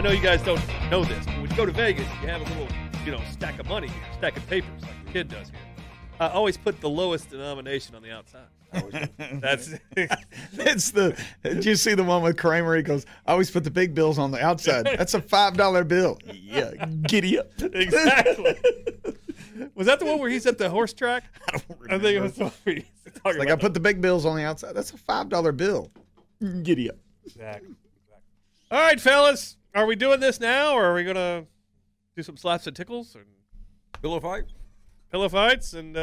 know you guys don't know this, but when you go to Vegas, you have a little, stack of money here, stack of papers like the kid does here. I always put the lowest denomination on the outside. Did you see the one with Kramer? He goes, I always put the big bills on the outside. That's a $5 bill. Yeah, giddy up. Exactly. Was that the one where he's at the horse track? I don't remember. I think it was the one where he's talking I put the big bills on the outside. That's a $5 bill. Giddy up. Exactly. All right, fellas. Are we doing this now, or are we going to do some slaps and tickles? And Pillow fight? Pillow fights? And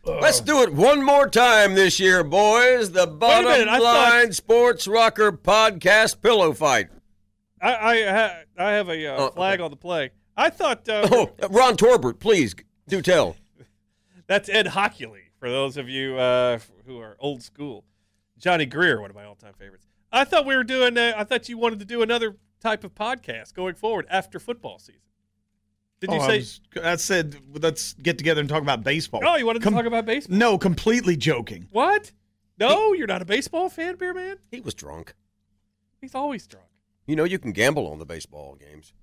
let's do it one more time this year, boys. The Bottom Line Sports Rocker Podcast Pillow Fight. I have a flag on the play. I thought Ron Torbert, please do tell. That's Ed Hockley, for those of you who are old school. Johnny Greer, one of my all-time favorites. I thought we were doing. I thought you wanted to do another type of podcast going forward after football season. Did you say? I said let's get together and talk about baseball. Oh, you wanted to talk about baseball? No, completely joking. What? No, you're not a baseball fan, Beer Man? He was drunk. He's always drunk. You can gamble on the baseball games.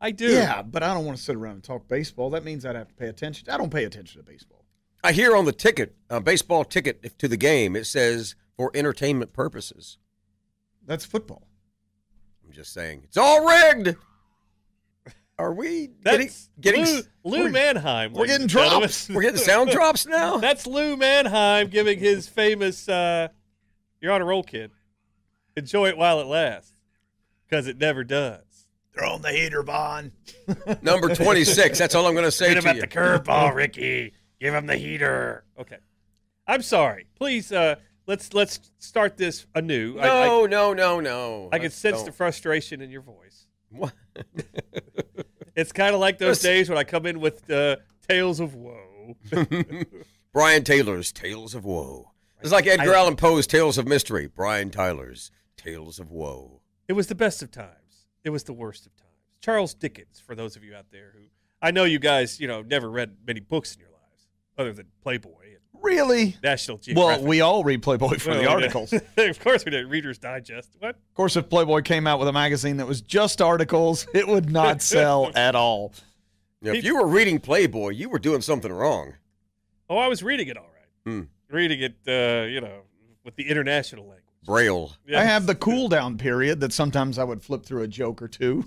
I do. Yeah, but I don't want to sit around and talk baseball. That means I'd have to pay attention. I don't pay attention to baseball. I hear on the ticket, baseball ticket to the game, it says for entertainment purposes. That's football. I'm just saying. It's all rigged. Are we getting Lou Mannheim? We're getting drops. We're getting sound drops now? That's Lou Mannheim giving his famous, you're on a roll, kid. Enjoy it while it lasts, because it never does. They're on the heater, Vaughn. Number 26. That's all I'm going to say to you. Get him at the curveball, Ricky. Give him the heater. Okay. I'm sorry. Please, let's start this anew. No. I can sense the frustration in your voice. What? It's kind of like those days when I come in with Tales of Woe. Brian Taylor's Tales of Woe. It's like Edgar Allan Poe's Tales of Mystery. Brian Tyler's Tales of Woe. It was the best of times. It was the worst of times. Charles Dickens, for those of you out there who, I know you guys, never read many books in your lives, other than Playboy. Really? National Geographic. Well, we all read Playboy for the articles. Of course we did. Reader's Digest. What? Of course, if Playboy came out with a magazine that was just articles, it would not sell at all. Yeah, if you were reading Playboy, you were doing something wrong. Oh, I was reading it all right. Reading it, with the international language. Braille. Yes. I have the cool down period that sometimes I would flip through a joke or two.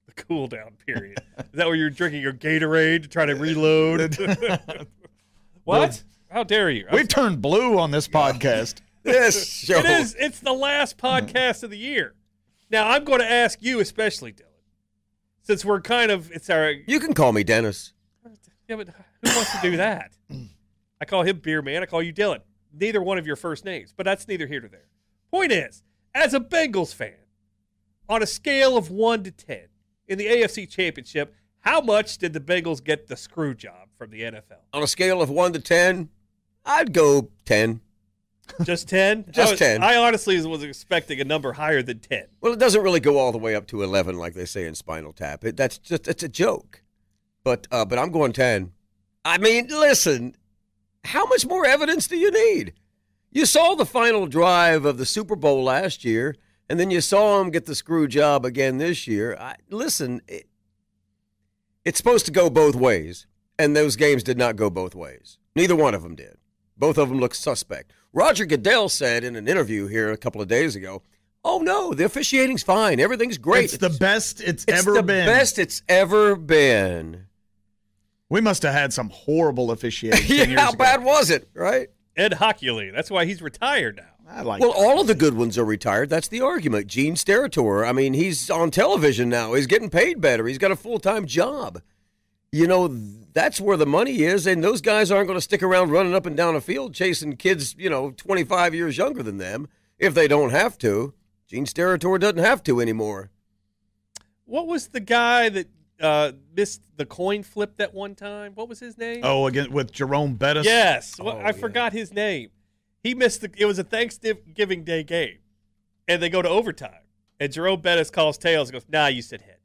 The cool down period. Is that where you're drinking your Gatorade to try to reload? What? How dare you? We've turned blue on this podcast. This show. It is. It's the last podcast of the year. Now, I'm going to ask you especially, Dillon, since we're it's our... You can call me Dennis. Yeah, but who wants to do that? I call him Beer Man. I call you Dillon. Neither one of your first names, but that's neither here nor there. Point is, as a Bengals fan, on a scale of 1 to 10, in the AFC Championship, how much did the Bengals get the screw job from the NFL? On a scale of 1 to 10, I'd go 10. Just 10? Just 10. I honestly was expecting a number higher than 10. Well, it doesn't really go all the way up to 11 like they say in Spinal Tap. It's a joke. But I'm going 10. I mean, listen, how much more evidence do you need? You saw the final drive of the Super Bowl last year, and then you saw him get the screw job again this year. Listen, it's supposed to go both ways, and those games did not go both ways. Neither one of them did. Both of them looked suspect. Roger Goodell said in an interview here a couple of days ago, oh, no, the officiating's fine. Everything's great. It's the best it's ever been. It's the best it's ever been. We must have had some horrible officiating. Yeah, how bad was it, right? Ed Hockley. That's why he's retired now. Well, all of the good ones are retired. That's the argument. Gene Steratore, I mean, he's on television now. He's getting paid better. He's got a full-time job. That's where the money is, and those guys aren't going to stick around running up and down a field chasing kids, 25 years younger than them if they don't have to. Gene Steratore doesn't have to anymore. What was the guy that missed the coin flip that one time? What was his name? Oh, again with Jerome Bettis? Yes. I forgot his name. He missed it was a Thanksgiving Day game, and they go to overtime. And Jerome Bettis calls tails and goes, nah, you said heads.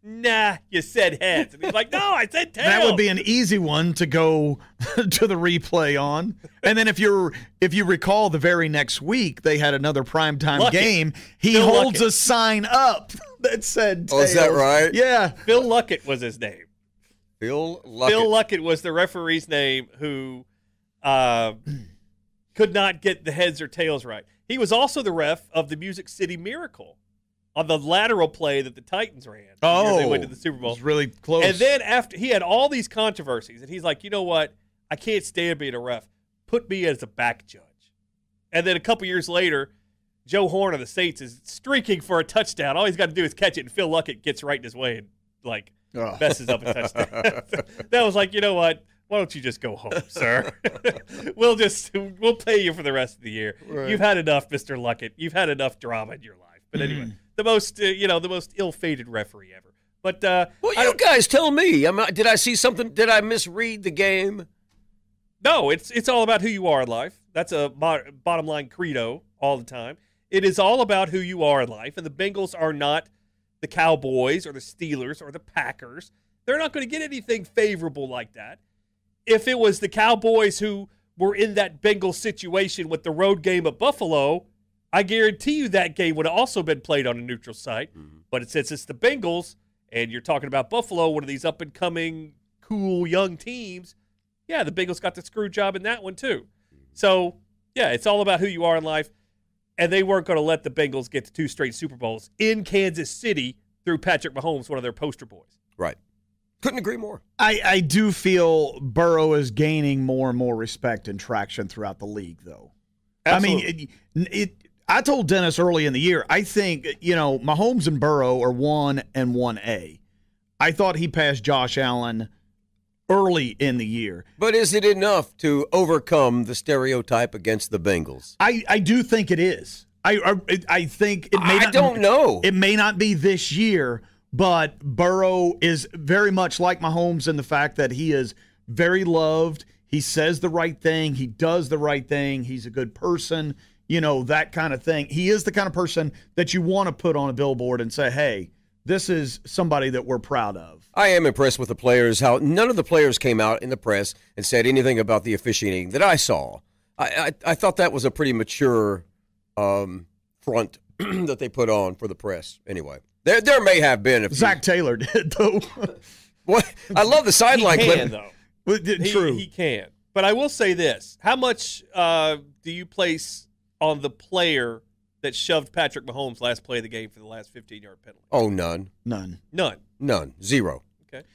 Nah, you said heads. And he's like, no, I said tails. That would be an easy one to go to the replay on. And then if you recall, the very next week they had another primetime game. He holds a sign up that said Oh, is that tails. right? Yeah. Phil Luckett was his name. Phil Luckett. Phil Luckett was the referee's name who could not get the heads or tails right. He was also the ref of the Music City Miracle on the lateral play that the Titans ran. The year they went to the Super Bowl. It was really close. And then after he had all these controversies, and he's like, you know what? I can't stand being a ref. Put me as a back judge. And then a couple years later, Joe Horn of the Saints is streaking for a touchdown. All he's got to do is catch it, and Phil Luckett gets right in his way and messes up a touchdown. That was like, you know what? Why don't you just go home, sir? We'll pay you for the rest of the year. Right. You've had enough, Mr. Luckett. You've had enough drama in your life. But anyway, the most ill-fated referee ever. But you guys tell me. Did I see something? Did I misread the game? No, it's all about who you are in life. That's a bottom line credo all the time. It is all about who you are in life, and the Bengals are not the Cowboys or the Steelers or the Packers. They're not going to get anything favorable like that. If it was the Cowboys who were in that Bengals situation with the road game at Buffalo, I guarantee you that game would have also been played on a neutral site. Mm-hmm. But since it's the Bengals, and you're talking about Buffalo, one of these up-and-coming, cool, young teams, yeah, the Bengals got the screw job in that one too. So, yeah, it's all about who you are in life. And they weren't going to let the Bengals get to 2 straight Super Bowls in Kansas City through Patrick Mahomes, one of their poster boys. Right. Couldn't agree more. I do feel Burrow is gaining more and more respect and traction throughout the league, though. Absolutely. I mean, I told Dennis early in the year, I think, Mahomes and Burrow are 1 and 1A. I thought he passed Josh Allen early in the year. But is it enough to overcome the stereotype against the Bengals? I do think it is. I think it may not. I don't know. It may not be this year, but Burrow is very much like Mahomes in the fact that he is very loved. He says the right thing. He does the right thing. He's a good person, that kind of thing. He is the kind of person that you want to put on a billboard and say, hey, this is somebody that we're proud of. I am impressed with the players, how none of the players came out in the press and said anything about the officiating that I saw. I thought that was a pretty mature front that they put on for the press. Anyway, there may have been. Zach Taylor did, though. What? I love the sideline clip. Though. True. He can. But I will say this. How much do you place on the player that shoved Patrick Mahomes last play of the game for the last 15-yard penalty? Oh, none. None. Zero. Okay.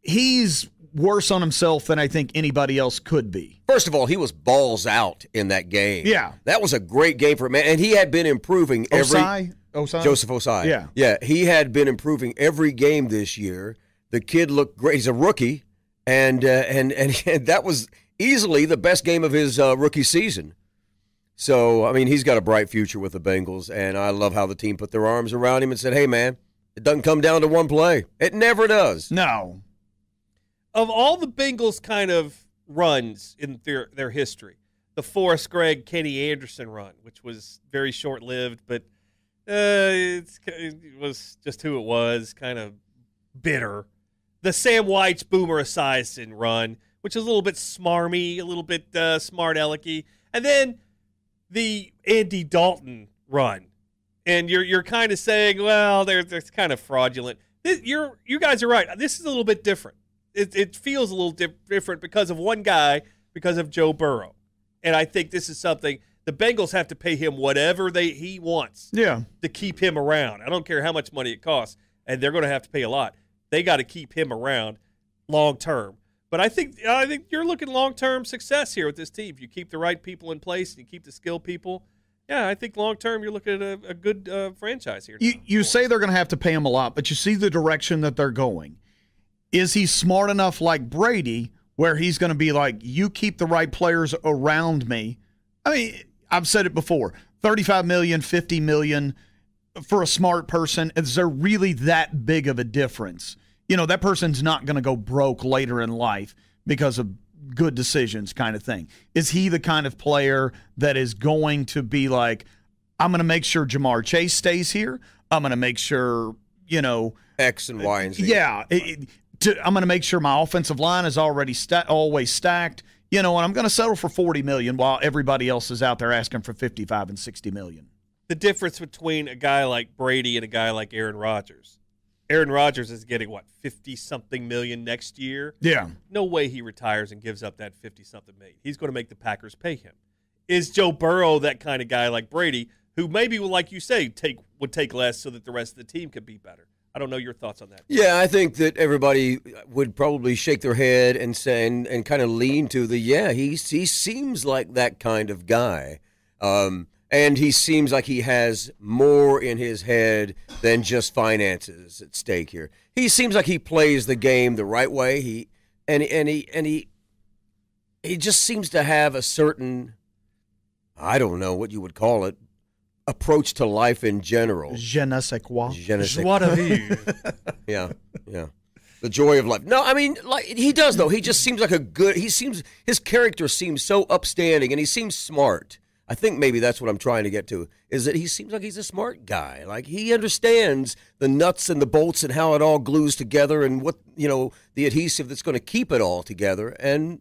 He's worse on himself than I think anybody else could be. First of all, he was balls out in that game. Yeah. That was a great game for him. And he had been improving Osai? Joseph Osai. Yeah. Yeah, he had been improving every game this year. The kid looked great. He's a rookie. And that was easily the best game of his rookie season. So, I mean, he's got a bright future with the Bengals, and I love how the team put their arms around him and said, hey, man, it doesn't come down to one play. It never does. No. Of all the Bengals kind of runs in their history, the Forrest Gregg, Kenny Anderson run, which was very short-lived, but it was just who it was, kind of bitter. The Sam White's Boomer Esiason run, which is a little bit smarmy, a little bit smart-alecky. And then the Andy Dalton run. And you're kind of saying, well, they're kind of fraudulent. You guys are right. This is a little bit different. It feels a little different because of one guy, because of Joe Burrow. And I think this is something the Bengals have to pay him whatever he wants to keep him around. I don't care how much money it costs, and they're going to have to pay a lot. They got to keep him around long term. But I think you're looking long-term success here with this team. If you keep the right people in place and you keep the skilled people, yeah, I think long-term you're looking at a good franchise here. You say they're going to have to pay him a lot, but you see the direction that they're going. Is he smart enough like Brady where he's going to be like, you keep the right players around me? I mean, I've said it before, $35 million, $50 million for a smart person. Is there really that big of a difference? That person's not going to go broke later in life because of good decisions kind of thing. Is he the kind of player that is going to be like, I'm going to make sure Jamar Chase stays here. I'm going to make sure, X and Y and Z. Yeah. I'm going to make sure my offensive line is already always stacked, and I'm going to settle for $40 million while everybody else is out there asking for $55 and $60 million. the difference between a guy like Brady and a guy like Aaron Rodgers. Aaron Rodgers is getting, 50-something million next year? Yeah. No way he retires and gives up that 50-something million. He's going to make the Packers pay him. Is Joe Burrow that kind of guy like Brady, who maybe, like you say, would take less so that the rest of the team could be better? I don't know your thoughts on that. Yeah, I think that everybody would probably shake their head and say and kind of lean to he seems like that kind of guy. And he seems like he has more in his head than just finances at stake here. He seems like he plays the game the right way. He just seems to have a certain, I don't know what you would call it, approach to life in general. Je ne sais quoi. Joie de vivre. Yeah. The joy of life. No, I mean, like he does though. He just seems like his character seems so upstanding, and he seems smart. I think maybe that's what I'm trying to get to, is that he seems like he's a smart guy. Like he understands the nuts and the bolts and how it all glues together and what, the adhesive that's going to keep it all together. And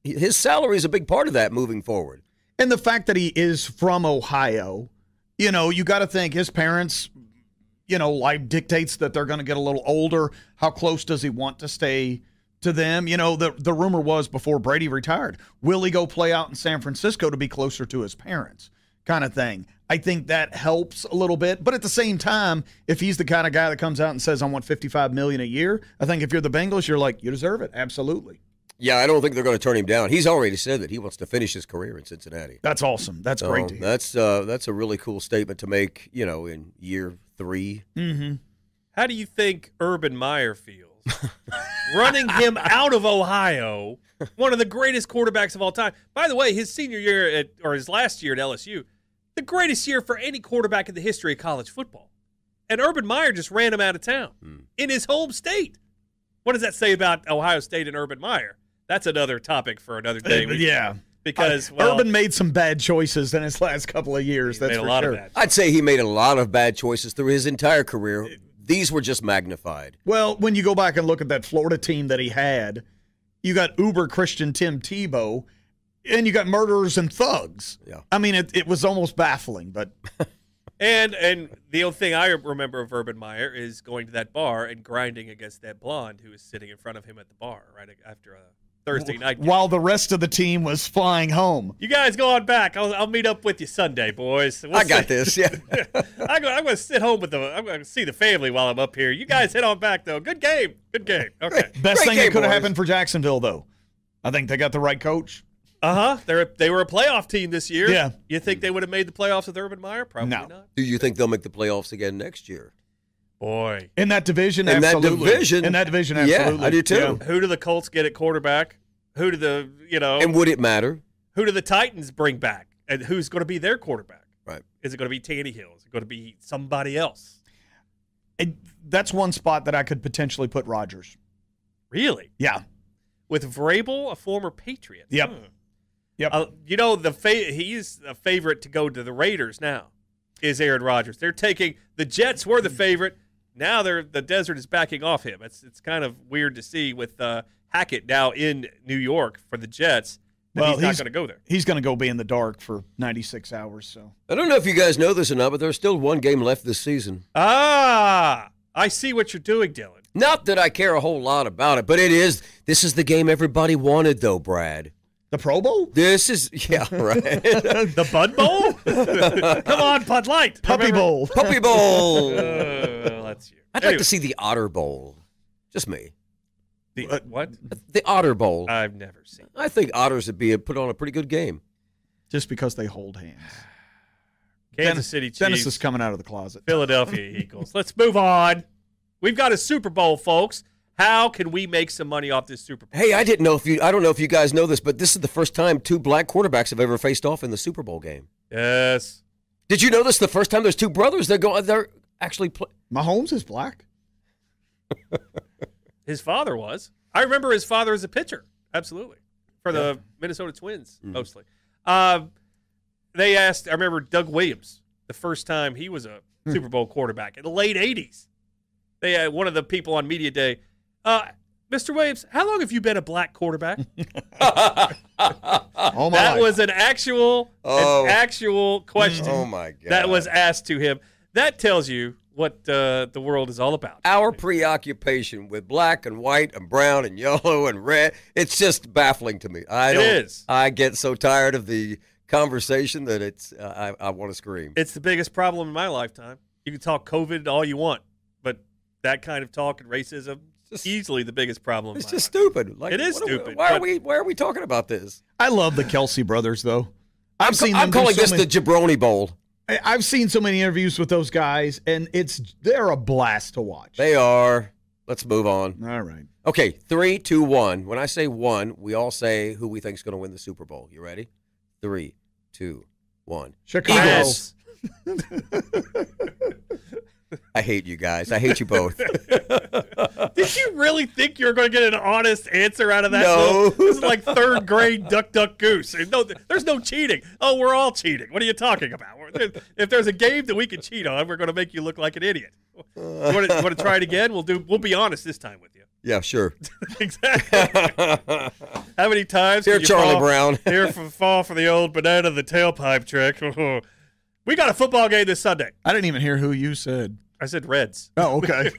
his salary is a big part of that moving forward. And the fact that he is from Ohio, you got to think his parents, life dictates that they're going to get a little older. How close does he want to stay to them? The rumor was before Brady retired, will he go play out in San Francisco to be closer to his parents, kind of thing. I think that helps a little bit. But at the same time, if he's the kind of guy that comes out and says, I want $55 million a year, I think if you're the Bengals, you're like, you deserve it. Absolutely. Yeah, I don't think they're going to turn him down. He's already said that he wants to finish his career in Cincinnati. That's awesome. That's great to hear. That's a really cool statement to make, in year 3. Mm-hmm. How do you think Urban Meyer feels? Running him out of Ohio, one of the greatest quarterbacks of all time. By the way, his senior year or his last year at LSU, the greatest year for any quarterback in the history of college football. And Urban Meyer just ran him out of town in his home state. What does that say about Ohio State and Urban Meyer? That's another topic for another day. Yeah. Because Urban made some bad choices in his last couple of years. That's for sure. I'd say he made a lot of bad choices through his entire career. These were just magnified. Well, when you go back and look at that Florida team that he had, you got uber Christian Tim Tebow, and you got murderers and thugs. Yeah. I mean, it was almost baffling, but and the only thing I remember of Urban Meyer is going to that bar and grinding against that blonde who was sitting in front of him at the bar right after a Thursday night game. While the rest of the team was flying home. You guys go on back. I'll meet up with you Sunday, boys. I got this. Yeah. I'm going to sit home I'm going to see the family while I'm up here. You guys head on back though. Good game. Okay. Best thing that could have happened for Jacksonville though. I think they got the right coach. They were a playoff team this year. Yeah. You think they would have made the playoffs with Urban Meyer? Probably not. Do you think they'll make the playoffs again next year? Boy. In that division, absolutely. In that division, absolutely. Yeah, I do too. Yeah. Who do the Colts get at quarterback? Who do the, And would it matter? Who do the Titans bring back? And who's going to be their quarterback? Right. Is it going to be Tannehill? Is it going to be somebody else? That's one spot that I could potentially put Rodgers. Really? Yeah. With Vrabel, a former Patriot. Yep. Yep. He's a favorite to go to the Raiders now, is Aaron Rodgers. They're taking – the Jets were the favorite. Now the desert is backing off him. It's kind of weird to see with Hackett now in New York for the Jets. He's not going to go there. He's going to go be in the dark for 96 hours. So I don't know if you guys know this or not, but there's still one game left this season. I see what you're doing, Dillon. Not that I care a whole lot about it, but this is the game everybody wanted, though, Brad. The Pro Bowl? This is, yeah, right. The Bud Bowl? Come on, Bud Light. Puppy Bowl. Puppy Bowl. That's you. I'd like to see the Otter Bowl. Just me. The what? The Otter Bowl. I've never seen. I think Otters would put on a pretty good game. Just because they hold hands. Kansas City Chiefs. Dennis is coming out of the closet. Philadelphia Eagles. Let's move on. We've got a Super Bowl, folks. How can we make some money off this Super Bowl? Hey, I don't know if you guys know this, but this is the first time 2 black quarterbacks have ever faced off in the Super Bowl game. Yes. Did you know this? The first time there's 2 brothers they're actually Mahomes is black. His father was. I remember his father as a pitcher. Absolutely. For the Minnesota Twins, mostly. They asked, I remember Doug Williams, the first time he was a Super Bowl quarterback in the late 80s. They had one of the people on Media Day, Mr. Mr. Williams, how long have you been a black quarterback? Oh my! That was an actual question. Oh my God! That was asked to him. That tells you what the world is all about. Our preoccupation with black and white and brown and yellow and red, it's just baffling to me. It is. I get so tired of the conversation that I want to scream. It's the biggest problem in my lifetime. You can talk COVID all you want, but that kind of talk and racism is easily the biggest problem. It's just stupid. Like, it is stupid. Why are we talking about this? I love the Kelsey brothers, though. I'm calling this the Jabroni Bowl. I've seen so many interviews with those guys, and they're a blast to watch. They are. Let's move on. All right. Okay, 3, 2, 1. When I say one, we all say who we think is going to win the Super Bowl. You ready? 3, 2, 1. Chicago. Yes. I hate you guys. I hate you both. Did you really think you were going to get an honest answer out of that? No. This is like third grade duck, duck, goose. No, there's no cheating. Oh, we're all cheating. What are you talking about? If there's a game that we can cheat on, we're going to make you look like an idiot. You want to try it again? We'll be honest this time with you. Yeah, sure. Exactly. How many times? Here, Charlie Brown. Fall for the old banana the tailpipe trick. We got a football game this Sunday. I didn't even hear who you said. I said Reds. Oh, okay.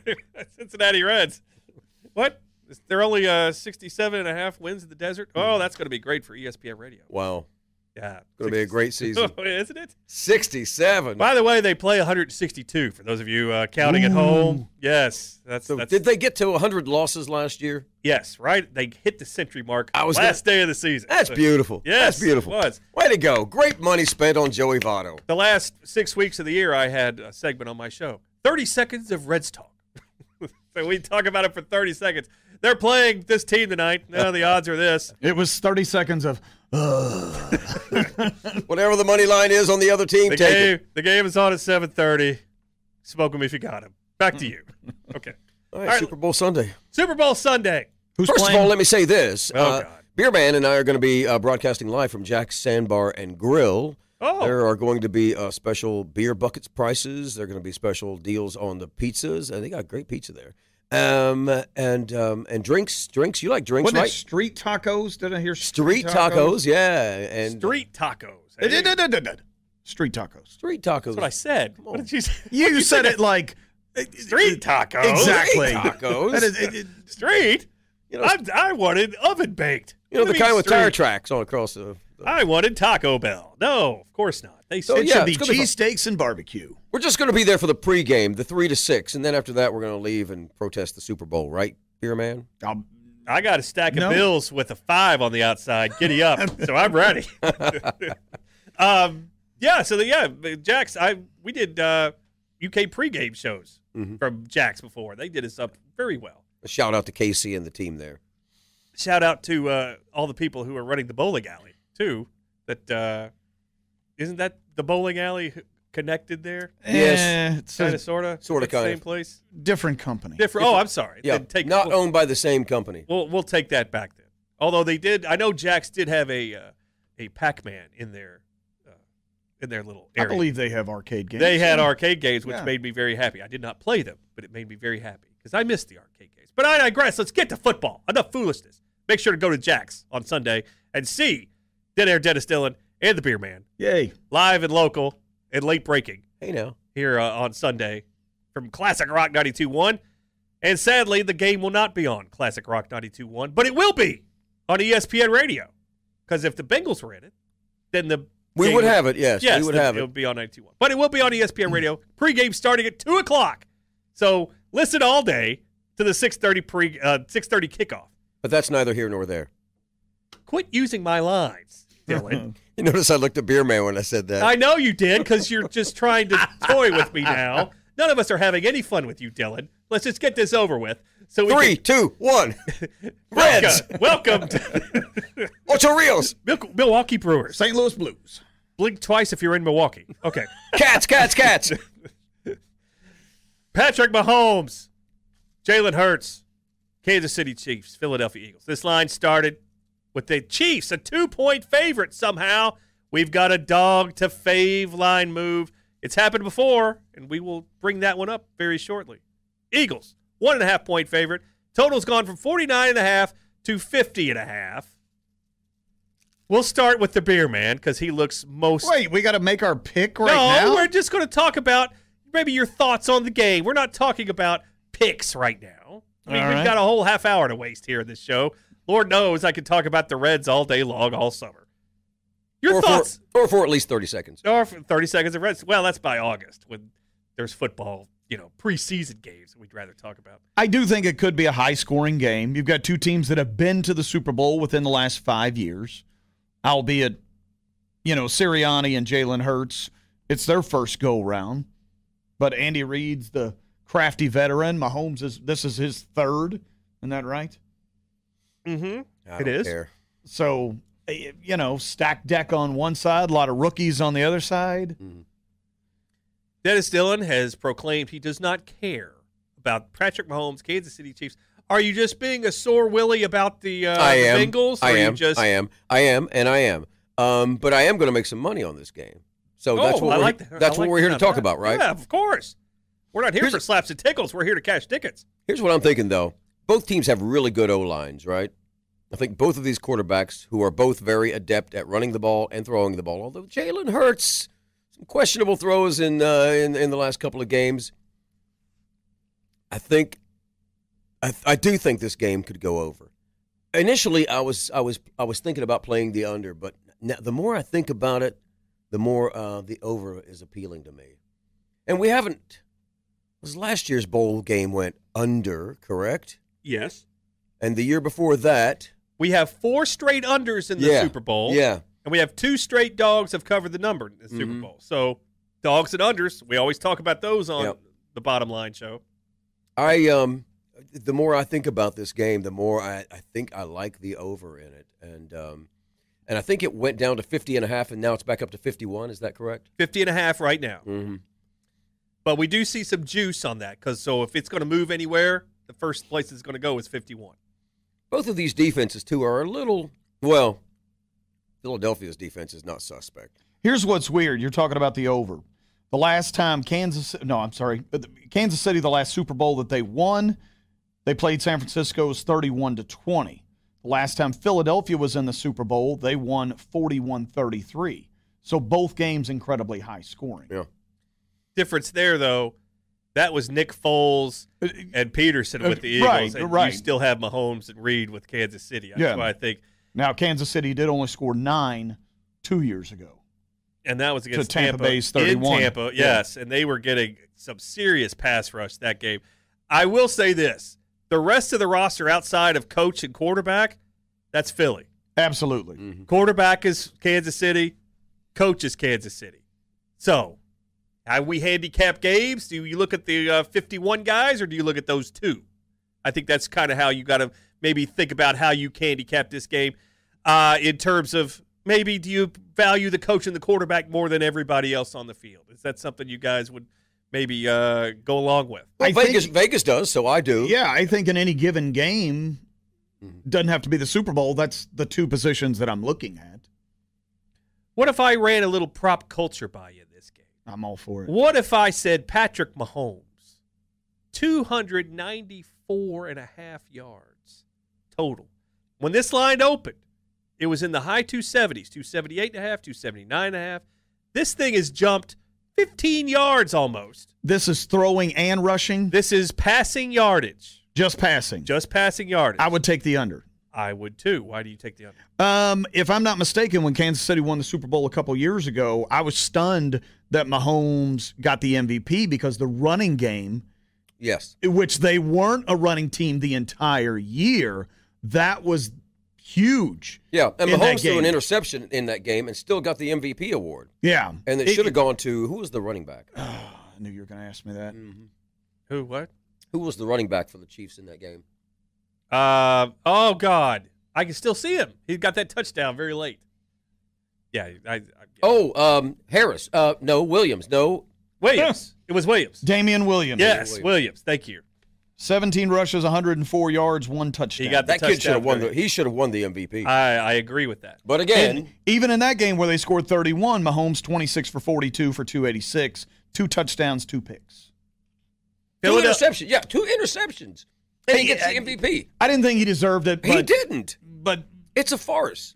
Cincinnati Reds. What? They're only 67.5 wins in the desert? Oh, that's going to be great for ESPN Radio. Wow. Yeah. It's going to be a great season. Isn't it? 67. By the way, they play 162 for those of you counting at home. Yes. That's Did they get to 100 losses last year? Yes, right? They hit the century mark last day of the season. That's beautiful. Yes, that's beautiful. It was. Way to go. Great money spent on Joey Votto. The last 6 weeks of the year, I had a segment on my show. 30 seconds of Reds talk. So we talk about it for 30 seconds. They're playing this team tonight. No, the odds are this. It was 30 seconds of, Whatever the money line is on the other team, take it. The game is on at 7:30. Smoke them if you got him. Back to you. Okay. All right, Super Bowl Sunday. Super Bowl Sunday. who's First playing? of all, let me say this. Oh, God. Beer Man and I are going to be broadcasting live from Jack's Sandbar and Grill. Oh. There are going to be special beer buckets prices. There are going to be special deals on the pizzas, and they got great pizza there. And drinks. You like drinks, Wasn't right? it street tacos? Did I hear Street tacos, yeah. And Street tacos. Street tacos. Street tacos. That's what I said. What did you say? You said it like Street tacos. Exactly. Street tacos. That is, Street? You know, I wanted oven baked. you know the kind with tire tracks on across the I wanted Taco Bell. No, of course not. They So, it yeah, should be it's gonna be fun. cheesesteaks and barbecue. We're just going to be there for the pregame, the 3 to 6, and then after that, we're going to leave and protest the Super Bowl, right, Beer Man? I got a stack of No. bills with a 5 on the outside. Giddy up. So I'm ready. Jax, we did UK pregame shows from Jax before. They did us up very well. A shout out to Casey and the team there. Shout out to all the people who are running the bowling alley, too. That isn't that the bowling alley connected there? Yes. It's Kind a of, sort of. Sorta, kind Same of. place. different company. Different. Oh, I'm sorry. Yeah, Then not owned by the same company. We'll take that back then. Although they did, I know Jax did have a Pac-Man in their little area. I believe they have arcade games. They had arcade games, which Yeah. made me very happy. I did not play them, but it made me very happy because I missed the arcade games. But I digress. Let's get to football. Enough foolishness. Make sure to go to Jax on Sunday and see Dead Air Dennis Dillon and the Beer Man Yay. live and local and late breaking Hey, now. here on Sunday from Classic Rock 92.1. And sadly, the game will not be on Classic Rock 92.1, but it will be on ESPN Radio. Because if the Bengals were in it, then the We game would have it, yes. Yes, we would then have it it. would be on 92.1. But it will be on ESPN Radio. Pre-game starting at 2 o'clock. So listen all day to the 6:30 kickoff. But that's neither here nor there. Quit using my lines, Dylan. You notice I looked at Beer Man when I said that. I know you did because you're just trying to toy with me now. None of us are having any fun with you, Dylan. Let's just get this over with. So 3, 2, 1. Reds. Welcome to Ocho Rios. Milwaukee Brewers. St. Louis Blues. Blink twice if you're in Milwaukee. Okay. Cats. Patrick Mahomes, Jalen Hurts, Kansas City Chiefs, Philadelphia Eagles. This line started with the Chiefs, a 2-point favorite somehow. We've got a dog to fave line move. It's happened before, and we will bring that one up very shortly. Eagles, 1.5-point favorite. Total's gone from 49.5 to 50.5. We'll start with the beer man because he looks most. Wait, we got to make our pick now? No, we're just going to talk about maybe your thoughts on the game. We're not talking about picks right now. I mean, we've got a whole half hour to waste here in this show. Lord knows I could talk about the Reds all day long, all summer. Your thoughts? Or for at least 30 seconds. Or for 30 seconds of Reds. Well, that's by August when there's football, preseason games we'd rather talk about. I do think it could be a high-scoring game. You've got two teams that have been to the Super Bowl within the last 5 years, albeit, Sirianni and Jalen Hurts, it's their first go-round. But Andy Reid's the crafty veteran. Mahomes, this is his third. Isn't that right? Mm-hmm. It is. Care. So, stacked deck on one side, a lot of rookies on the other side. Mm-hmm. Dennis Dillon has proclaimed he does not care about Patrick Mahomes, Kansas City Chiefs. Are you just being a sore willy about the Bengals? I am. But I am going to make some money on this game. So that's what we're here to talk about, right? Yeah, of course. We're not here for slaps and tickles. We're here to cash tickets. Here's what I'm thinking, though. Both teams have really good O-lines, right? I think both of these quarterbacks, who are both very adept at running the ball and throwing the ball, although Jalen Hurts, some questionable throws in the last couple of games. I do think this game could go over. Initially, I was thinking about playing the under, but now, the more I think about it, the more the over is appealing to me. And we haven't. Was last year's bowl game went under, correct? Yes. And the year before that, we have 4 straight unders in the Super Bowl. Yeah. And we have 2 straight dogs have covered the number in the Super Bowl. So dogs and unders, we always talk about those on the Bottom Line show. The more I think about this game, the more I think I like the over in it. And I think it went down to 50.5, and now it's back up to 51. Is that correct? 50.5 right now. Mm-hmm. But we do see some juice on that so if it's going to move anywhere, the first place it's going to go is 51. Both of these defenses, too, are a little, well, Philadelphia's defense is not suspect. Here's what's weird. You're talking about the over. The last time Kansas City, the last Super Bowl that they won, they played San Francisco was 31-20. The last time Philadelphia was in the Super Bowl, they won 41-33. So both games incredibly high scoring. Yeah. Difference there, though, that was Nick Foles and Peterson with the Eagles. Right. You still have Mahomes and Reed with Kansas City. That's why I think. Now, Kansas City did only score 9 2 years ago. And that was against Tampa Bay's 31. In Tampa, yes. And they were getting some serious pass rush that game. I will say this. The rest of the roster outside of coach and quarterback, that's Philly. Absolutely. Mm-hmm. Quarterback is Kansas City. Coach is Kansas City. So, how we handicap games? Do you look at the 51 guys or do you look at those 2? I think that's kind of how you got to maybe think about how you handicap this game in terms of maybe do you value the coach and the quarterback more than everybody else on the field? Is that something you guys would maybe go along with? Well, Vegas does, so I do. Yeah, I think in any given game, doesn't have to be the Super Bowl. That's the 2 positions that I'm looking at. What if I ran a little prop culture by you this game? I'm all for it. What if I said Patrick Mahomes, 294.5 yards total? When this line opened, it was in the high 270s, 278.5, 279.5. This thing has jumped 15 yards almost. This is throwing and rushing? This is passing yardage. Just passing? Just passing yardage. I would take the under. I would too. Why do you take the under? If I'm not mistaken, when Kansas City won the Super Bowl a couple years ago, I was stunned that Mahomes got the MVP because the running game, yes, which they weren't a running team the entire year, that was huge. Yeah, and Mahomes threw an interception in that game and still got the MVP award. Yeah. And it should have gone to, who was the running back? I knew you were going to ask me that. Mm-hmm. Who, what? Who was the running back for the Chiefs in that game? Oh, God. I can still see him. He got that touchdown very late. Yeah. Harris. No, Williams. No. Williams. It was Williams. Damian Williams. Yes, Williams. Thank you. 17 rushes, 104 yards, 1 touchdown. He got that kid should have won. He should have won the MVP. I agree with that. But again, and even in that game where they scored 31, Mahomes 26 for 42 for 286, 2 touchdowns, 2 picks. 2 interceptions. Yeah, 2 interceptions. And he gets the MVP. I didn't think he deserved it. He didn't. But It's a farce.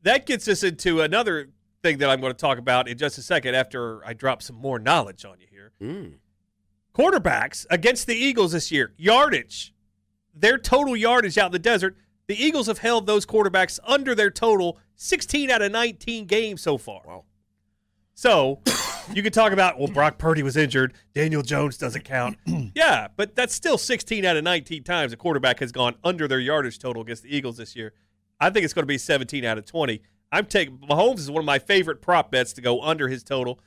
That gets us into another thing that I'm going to talk about in just a second after I drop some more knowledge on you here. Quarterbacks against the Eagles this year, yardage, their total yardage out in the desert, the Eagles have held those quarterbacks under their total 16 out of 19 games so far. Wow. So you could talk about, well, Brock Purdy was injured. Daniel Jones doesn't count. Yeah, but that's still 16 out of 19 times a quarterback has gone under their yardage total against the Eagles this year. I think it's going to be 17 out of 20. I'm taking Mahomes is one of my favorite prop bets to go under his total.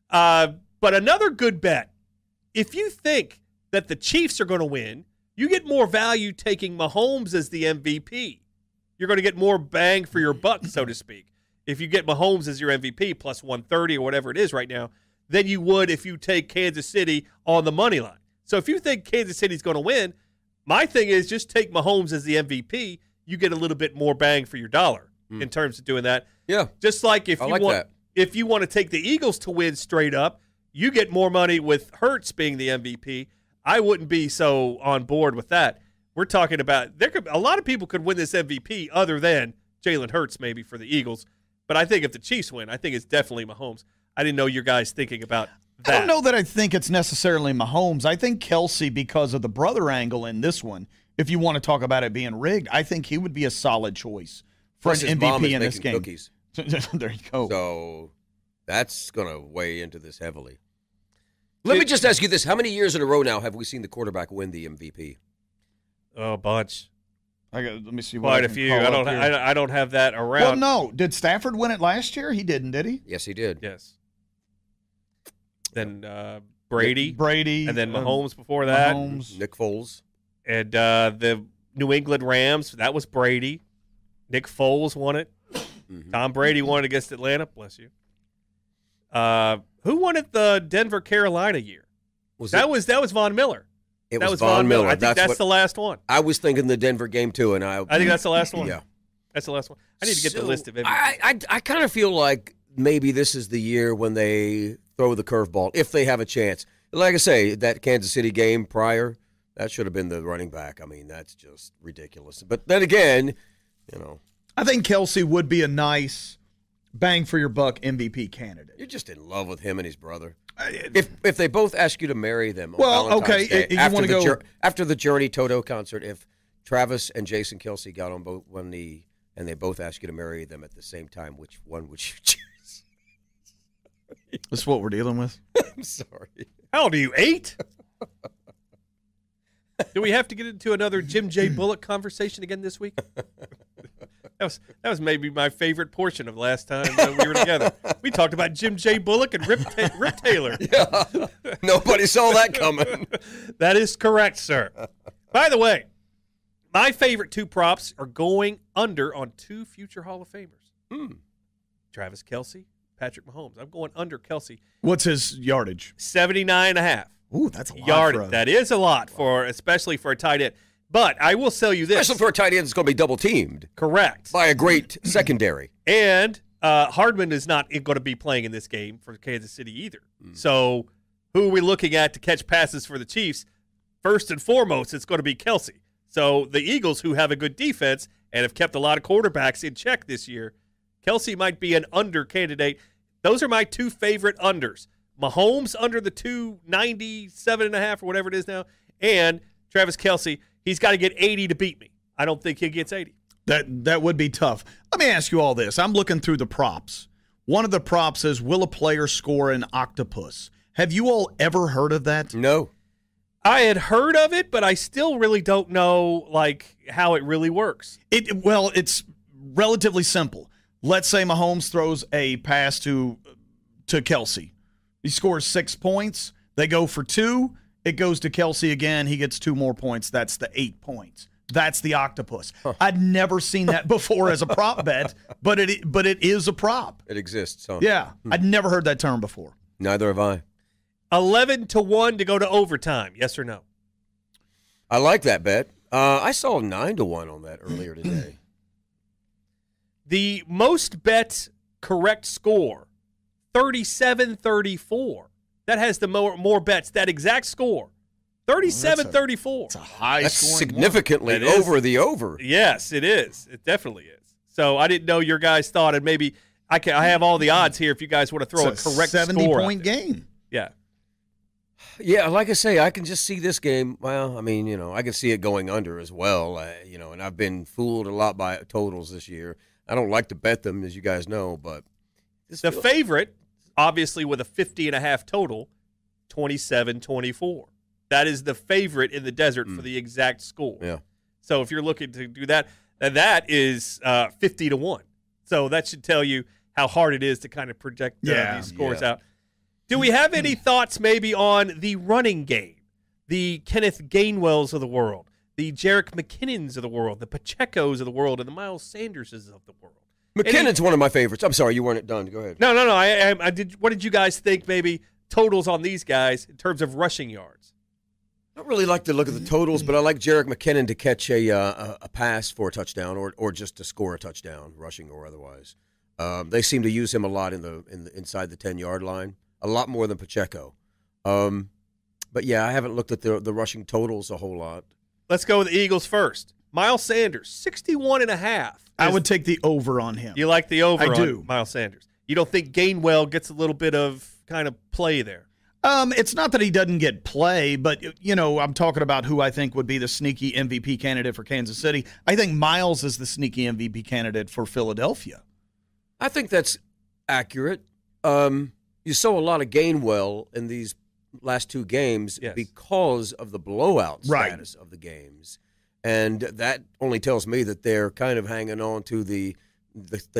But another good bet, if you think that the Chiefs are going to win, you get more value taking Mahomes as the MVP. You're going to get more bang for your buck, so to speak, if you get Mahomes as your MVP plus 130 or whatever it is right now, than you would if you take Kansas City on the money line. So if you think Kansas City's going to win, my thing is just take Mahomes as the MVP. You get a little bit more bang for your dollar in terms of doing that. Yeah. Just like if you want to take the Eagles to win straight up, you get more money with Hurts being the MVP. I wouldn't be so on board with that. We're talking about a lot of people could win this MVP other than Jalen Hurts maybe for the Eagles. But I think if the Chiefs win, I think it's definitely Mahomes. I didn't know your guys thinking about that. I don't know that I think it's necessarily Mahomes. I think Kelsey, because of the brother angle in this one, if you want to talk about it being rigged, I think he would be a solid choice for an MVP in this game. Cookies. There you go. So that's going to weigh into this heavily. Let me just ask you this. How many years in a row now have we seen the quarterback win the MVP? Oh, a bunch. Let me see. Quite a few. I don't have that around. Well, no. Did Stafford win it last year? He didn't, did he? Yes, he did. Yes. Then Brady. Brady. And then Mahomes before that. Mahomes. Nick Foles. And the New England Rams, that was Brady. Nick Foles won it. Tom Brady won it against Atlanta. Bless you. Who won it the Denver Carolina year? That was Von Miller. That was Von Miller. I think that's the last one. I was thinking the Denver game too, and I think that's the last one. Yeah, that's the last one. I need to get the list of MVP. I kind of feel like maybe this is the year when they throw the curveball if they have a chance. Like I say, that Kansas City game prior, that should have been the running back. I mean, that's just ridiculous. But then again, I think Kelsey would be a nice bang for your buck MVP candidate. You're just in love with him and his brother. If they both ask you to marry them on Valentine's Day, after the Journey Toto concert, if Travis and Jason Kelsey got on both one knee and they both ask you to marry them at the same time, which one would you choose? That's what we're dealing with. I'm sorry. How old are you, 8? Do we have to get into another Jim J. Bullock conversation again this week? That was maybe my favorite portion of last time we were together. We talked about Jim J. Bullock and Rip Taylor. Yeah, nobody saw that coming. That is correct, sir. By the way, my favorite 2 props are going under on 2 future Hall of Famers. Travis Kelce, Patrick Mahomes. I'm going under Kelce. What's his yardage? 79.5. Ooh, that's a lot. Yardage. That is a lot especially for a tight end. But I will sell you this. Especially for a tight end that's going to be double-teamed. Correct. By a great secondary. And Hardman is not going to be playing in this game for Kansas City either. So who are we looking at to catch passes for the Chiefs? First and foremost, it's going to be Kelce. So the Eagles, who have a good defense and have kept a lot of quarterbacks in check this year, Kelce might be an under candidate. Those are my 2 favorite unders. Mahomes under the 297.5 or whatever it is now, and Travis Kelce. He's got to get 80 to beat me. I don't think he gets 80. That would be tough. Let me ask you all this. I'm looking through the props. One of the props is, will a player score an octopus? Have you all ever heard of that? No. I had heard of it, but I still really don't know how it really works. It's relatively simple. Let's say Mahomes throws a pass to Kelce. He scores 6 points. They go for 2. It goes to Kelce again. He gets 2 more points. That's the 8 points. That's the octopus. I'd never seen that before as a prop bet, but it is a prop. It exists, huh? Yeah. I'd never heard that term before. Neither have I. 11-1 to go to overtime. Yes or no? I like that bet. I saw 9-1 on that earlier today. The most bet correct score, 37-34. That has the more bets. That exact score 37-34. It's a high That's scoring significantly It is. over the over. Yes, it is. It definitely is. So I didn't know your guys thought, and maybe I have all the odds here if you guys want to throw It's a correct 70-point score out there. game. Yeah. Yeah, like I say, I can just see this game. Well, I mean, I can see it going under as well. And I've been fooled a lot by totals this year. I don't like to bet them, as you guys know, but The favorite, obviously with a 50.5 total, 27-24. That is the favorite in the desert for the exact score. Yeah. So if you're looking to do that, then that is 50-1. So that should tell you how hard it is to kind of project these scores out. Do we have any thoughts maybe on the running game? The Kenneth Gainwells of the world, the Jerick McKinnons of the world, the Pachecos of the world, and the Miles Sanderses of the world. McKinnon's one of my favorites. I'm sorry, you weren't done. Go ahead. No. I did. What did you guys think? Maybe totals on these guys in terms of rushing yards. I don't really like to look at the totals, but I like Jerick McKinnon to catch a pass for a touchdown or just to score a touchdown, rushing or otherwise. They seem to use him a lot in the inside the 10-yard line, a lot more than Pacheco. But yeah, I haven't looked at the rushing totals a whole lot. Let's go with the Eagles first. Miles Sanders, 61.5. I would take the over on him. You like the over I on do. Miles Sanders. You don't think Gainwell gets a little bit of kind of play there? It's not that he doesn't get play, but, I'm talking about who I think would be the sneaky MVP candidate for Kansas City. I think Miles is the sneaky MVP candidate for Philadelphia. I think that's accurate. You saw a lot of Gainwell in these last two games because of the blowout status of the games. And that only tells me that they're kind of hanging on to they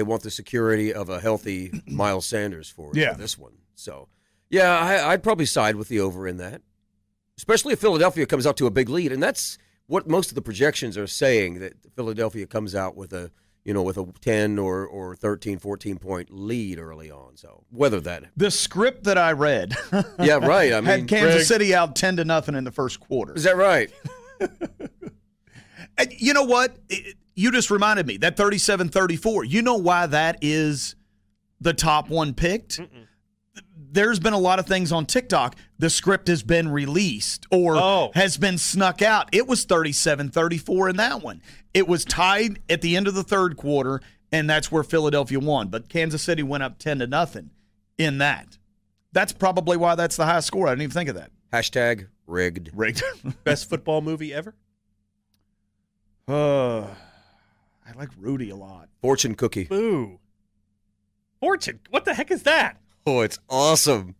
want the security of a healthy Miles Sanders for this one. So, yeah, I'd probably side with the over in that, especially if Philadelphia comes out to a big lead. And that's what most of the projections are saying, that Philadelphia comes out with a 10 or 13, 14-point lead early on. So whether that. The script that I read Yeah, right. I mean, had Kansas City out 10-0 in the first quarter. Is that right? And you know what? You just reminded me, that 37-34. You know why that is the top one picked? There's been a lot of things on TikTok. The script has been released or has been snuck out. It was 37-34 in that one. It was tied at the end of the third quarter, and that's where Philadelphia won. But Kansas City went up 10-0 in that. That's probably why that's the highest score. I didn't even think of that. Hashtag rigged. Rigged. Best football movie ever? I like Rudy a lot. Fortune cookie. Boo. Fortune. What the heck is that? Oh, it's awesome.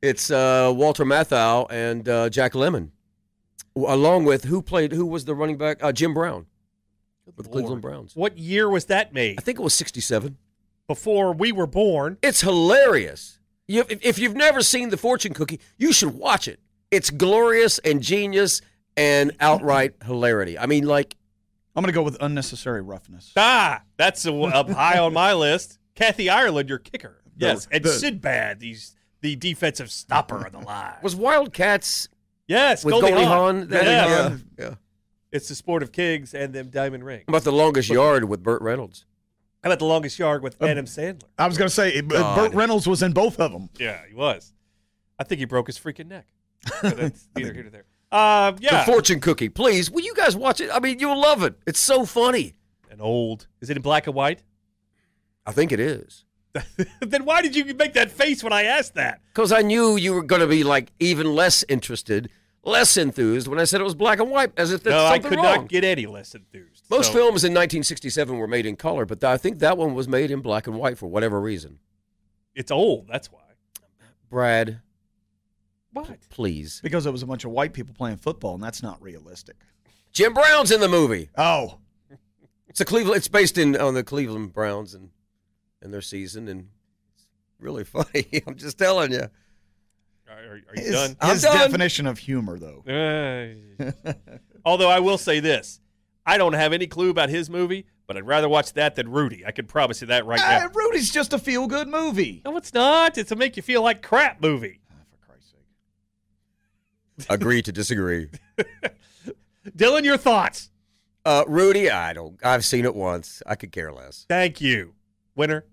It's Walter Matthau and Jack Lemmon, along with who was the running back? Jim Brown with the Cleveland Browns. What year was that made? I think it was 1967. Before we were born. It's hilarious. If you've never seen the Fortune cookie, you should watch it. It's glorious and genius and outright hilarity. I mean, like. I'm going to go with unnecessary roughness. That's up high on my list. Kathy Ireland, your kicker. Yes, and Sinbad, the defensive stopper of the line. Was Wildcats yes, with Goldie Hawn? Yeah. It's the sport of kings and them diamond rings. How about the longest yard with Burt Reynolds? How about the longest yard with Adam Sandler? I was going to say, Burt Reynolds was in both of them. Yeah, he was. I think he broke his freaking neck. But that's neither here nor there. The Fortune cookie. Please, will you guys watch it? I mean, you'll love it. It's so funny. And old. Is it in black and white? I think it is. Then why did you make that face when I asked that? Because I knew you were going to be like even less interested, less enthused when I said it was black and white, as if that's something I could wrong. not get any less enthused. Most films in 1967 were made in color, but I think that one was made in black and white for whatever reason. It's old, that's why. Brad. What? Please. Because it was a bunch of white people playing football, and that's not realistic. Jim Brown's in the movie. Oh. It's based on the Cleveland Browns and their season, and it's really funny. I'm just telling you. Are you done? His definition of humor, though. Although I will say this. I don't have any clue about his movie, but I'd rather watch that than Rudy. I can promise you that right now. Rudy's just a feel-good movie. No, it's not. It's a make you feel like crap movie. For Christ's sake. Agree to disagree. Dillon, your thoughts? Rudy, I've seen it once. I could care less. Thank you. Winner?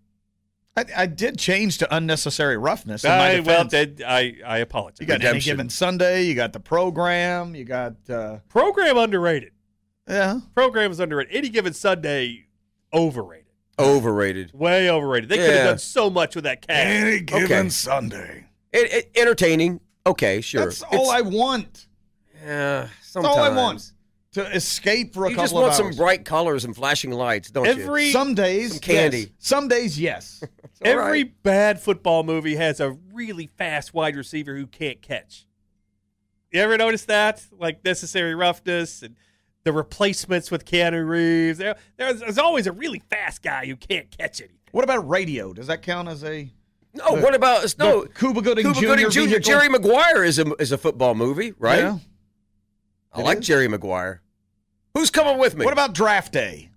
I did change to unnecessary roughness. In my defense. I apologize. You got Any Given Sunday. You got the program. You got program underrated. Yeah, program is underrated. Any Given Sunday, overrated. Overrated. Way overrated. They could have done so much with that cast. Any Given Sunday. Entertaining. Okay, sure. That's all I want. Yeah, sometimes. That's all I want. To escape for a couple of hours. You just want some bright colors and flashing lights, don't you? Some days, some candy. Yes. Some days, yes. Every bad football movie has a really fast wide receiver who can't catch. You ever notice that? Like Necessary Roughness and the Replacements with Keanu Reeves. There's always a really fast guy who can't catch anything. What about Radio? Does that count as a... No, what about... No, Cuba Gooding Jr. Jerry Maguire is a football movie, right? Yeah. I like Jerry Maguire. Who's coming with me? What about Draft Day?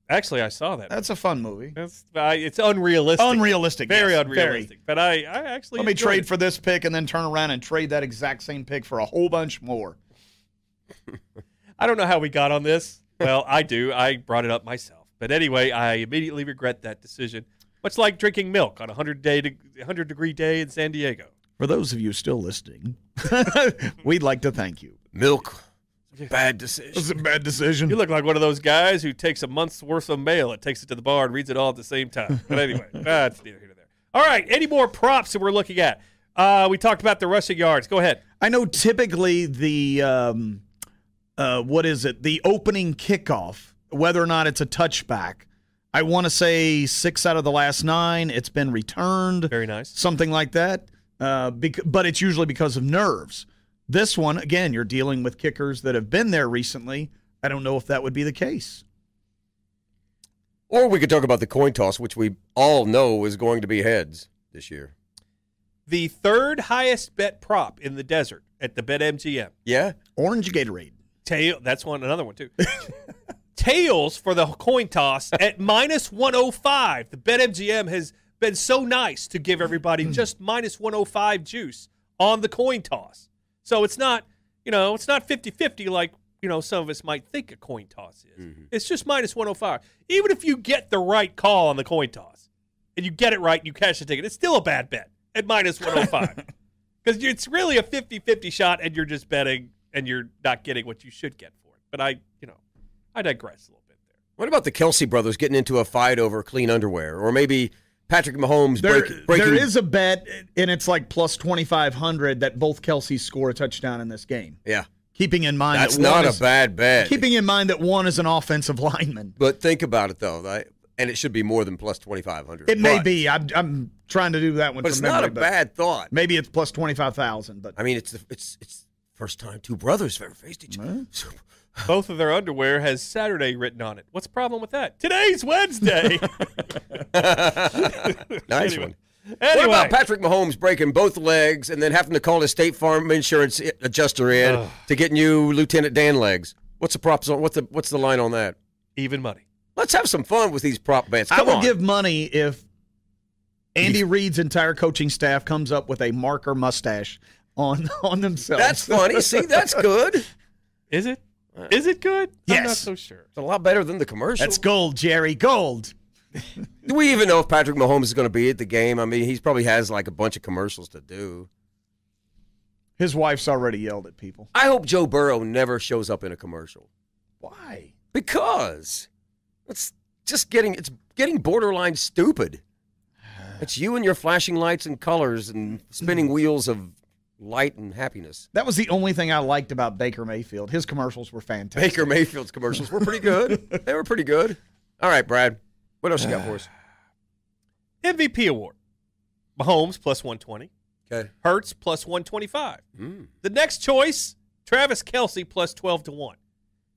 Actually, I saw that. That's a fun movie. It's unrealistic. Unrealistic. Very yes, unrealistic. Very. But I actually Let me trade for this pick and then turn around and trade that exact same pick for a whole bunch more. I don't know how we got on this. Well, I do. I brought it up myself. But anyway, I immediately regret that decision. Much like drinking milk on a 100-degree day in San Diego. For those of you still listening, we'd like to thank you. Milk. Bad decision. It was a bad decision. You look like one of those guys who takes a month's worth of mail and takes it to the bar and reads it all at the same time. But anyway, that's neither here nor there. All right, any more props that we're looking at? We talked about the rushing yards. Go ahead. I know typically the the opening kickoff, whether or not it's a touchback, I want to say 6 out of the last 9, it's been returned. Very nice. Something like that. But it's usually because of nerves. This one, again, you're dealing with kickers that have been there recently. I don't know if that would be the case. Or we could talk about the coin toss, which we all know is going to be heads this year. The third highest bet prop in the desert at the BetMGM. Yeah? Orange Gatorade. That's another one, too. Tails for the coin toss at minus 105. The BetMGM has been so nice to give everybody just minus 105 juice on the coin toss. So it's not, it's not 50-50 like, some of us might think a coin toss is. Mm-hmm. It's just minus 105. Even if you get the right call on the coin toss and you get it right and you cash the ticket, it's still a bad bet at minus 105. Because it's really a 50-50 shot and you're just betting and you're not getting what you should get for it. But I digress a little bit there. What about the Kelsey brothers getting into a fight over clean underwear? Or maybe Patrick Mahomes breaking... There is a bet, and it's like plus 2,500 that both Kelce's score a touchdown in this game. Yeah. Keeping in mind that's not a bad bet. Keeping in mind that one is an offensive lineman. But think about it, though. And it should be more than plus 2,500. It may be. I'm trying to do that one but from memory. But memory, it's not a bad thought. Maybe it's plus 25,000. But I mean, it's first time two brothers have ever faced each other. Both of their underwear has Saturday written on it. What's the problem with that? Today's Wednesday. Nice one. What about Patrick Mahomes breaking both legs and then having to call his State Farm insurance adjuster in to get new Lieutenant Dan legs? What's the props on? What's the line on that? Even money. Let's have some fun with these prop bets. I would give money if Andy Reid's entire coaching staff comes up with a marker mustache on themselves. That's funny. See, that's good. Is it? Is it good? Yes. I'm not so sure. It's a lot better than the commercial. That's gold, Jerry. Gold. Do we even know if Patrick Mahomes is going to be at the game? I mean, he probably has like a bunch of commercials to do. His wife's already yelled at people. I hope Joe Burrow never shows up in a commercial. Why? Because it's getting borderline stupid. It's you and your flashing lights and colors and spinning wheels of light and happiness. That was the only thing I liked about Baker Mayfield. His commercials were fantastic. Baker Mayfield's commercials were pretty good. They were pretty good. All right, Brad. What else you got for us? MVP award. Mahomes plus 120. Okay. Hurts plus 125. The next choice, Travis Kelce plus 12-1.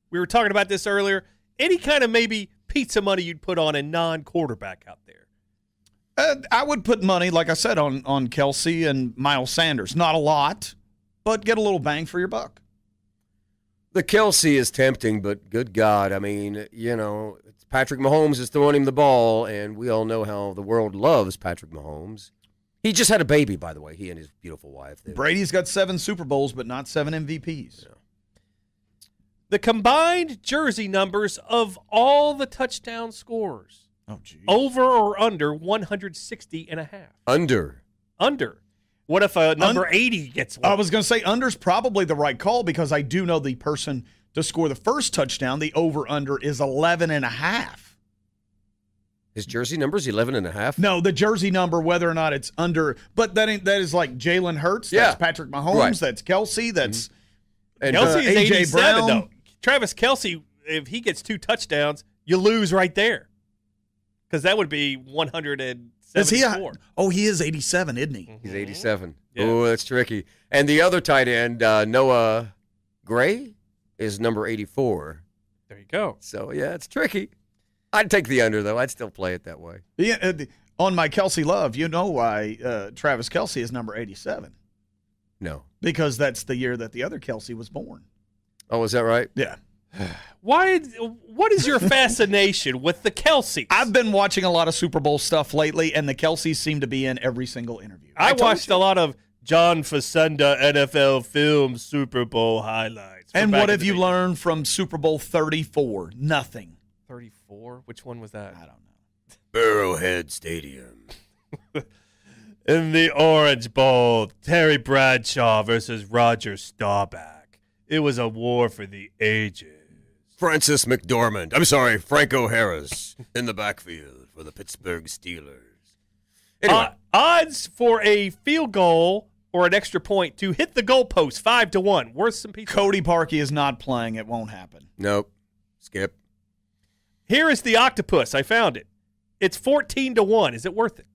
We were talking about this earlier. Any kind of maybe pizza money you'd put on a non-quarterback out there? I would put money, like I said, on Kelce and Miles Sanders. Not a lot, but get a little bang for your buck. The Kelce is tempting, but good God, I mean, Patrick Mahomes is throwing him the ball, and we all know how the world loves Patrick Mahomes. He just had a baby, by the way, he and his beautiful wife. Brady's got 7 Super Bowls, but not 7 MVPs. Yeah. The combined jersey numbers of all the touchdown scorers Oh, geez. Over or under 160.5? Under. Under. What if a number 80 gets one? I was going to say under's probably the right call because I do know the person to score the first touchdown, the over-under is 11.5. His jersey number is 11.5? No, the jersey number, whether or not it's under, but that is like Jalen Hurts, that's Patrick Mahomes, that's Kelsey, that's and Kelsey is A.J. 87, Brown. though. Travis Kelsey, if he gets 2 touchdowns, you lose right there. Because that would be 174. Is he he is 87, isn't he? He's 87. Yeah. Oh, that's tricky. And the other tight end, Noah Gray, is number 84. There you go. So, yeah, it's tricky. I'd take the under, though. I'd still play it that way. Yeah, on my Kelsey love, you know why Travis Kelsey is number 87. No. Because that's the year that the other Kelsey was born. Oh, is that right? Yeah. What is your fascination with the Kelseys? I've been watching a lot of Super Bowl stuff lately, and the Kelseys seem to be in every single interview. I watched a lot of John Facenda NFL film Super Bowl highlights. And what have you learned from Super Bowl 34? Nothing. 34? Which one was that? I don't know. Arrowhead Stadium. In the Orange Bowl, Terry Bradshaw versus Roger Staubach. It was a war for the ages. Franco Harris in the backfield for the Pittsburgh Steelers. Anyway. Odds for a field goal or an extra point to hit the goalpost 5-1. Worth some pizza. Cody Parkey is not playing. It won't happen. Nope. Skip. Here is the octopus. I found it. It's 14-1. Is it worth it?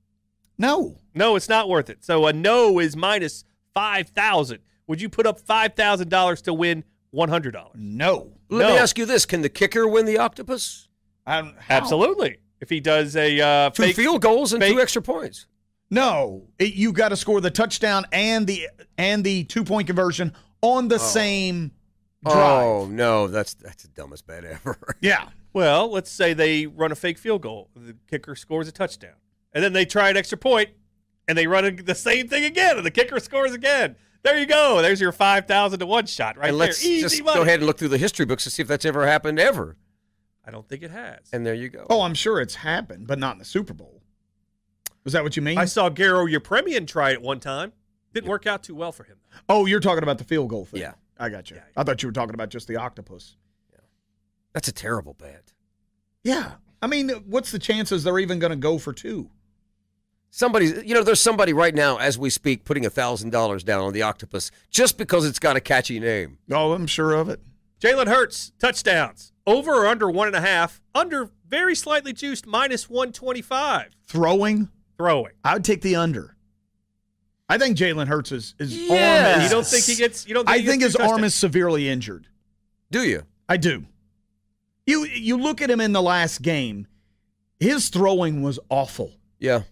No. No, it's not worth it. So a no is minus 5,000. Would you put up $5,000 to win $100? No. Let me ask you this. Can the kicker win the octopus? Absolutely. If he does a 2 field goals and 2 extra points. No. You got to score the touchdown and the 2-point conversion on the same drive. Oh, no. That's the dumbest bet ever. Yeah. Well, let's say they run a fake field goal. The kicker scores a touchdown. And then they try an extra point, and they run the same thing again, and the kicker scores again. There you go. There's your 5,000 to 1 shot right and there. Let's Easy just money. go ahead and look through the history books to see if that's ever happened ever. I don't think it has. And there you go. Oh, I'm sure it's happened, but not in the Super Bowl. Is that what you mean? I saw Garo Yepremian try it one time. Didn't work out too well for him. Oh, you're talking about the field goal thing. Yeah. I got you. Yeah. I thought you were talking about just the octopus. Yeah. That's a terrible bet. Yeah. I mean, what's the chances they're even going to go for 2? There's somebody right now as we speak putting $1,000 down on the octopus just because it's got a catchy name. Oh, I'm sure of it. Jalen Hurts, touchdowns. Over or under 1.5. Under, very slightly juiced, minus 125. Throwing? Throwing. I would take the under. I think Jalen Hurts' arm is. You don't think he gets? I think his arm is severely injured. Do you? I do. You look at him in the last game. His throwing was awful. Yeah.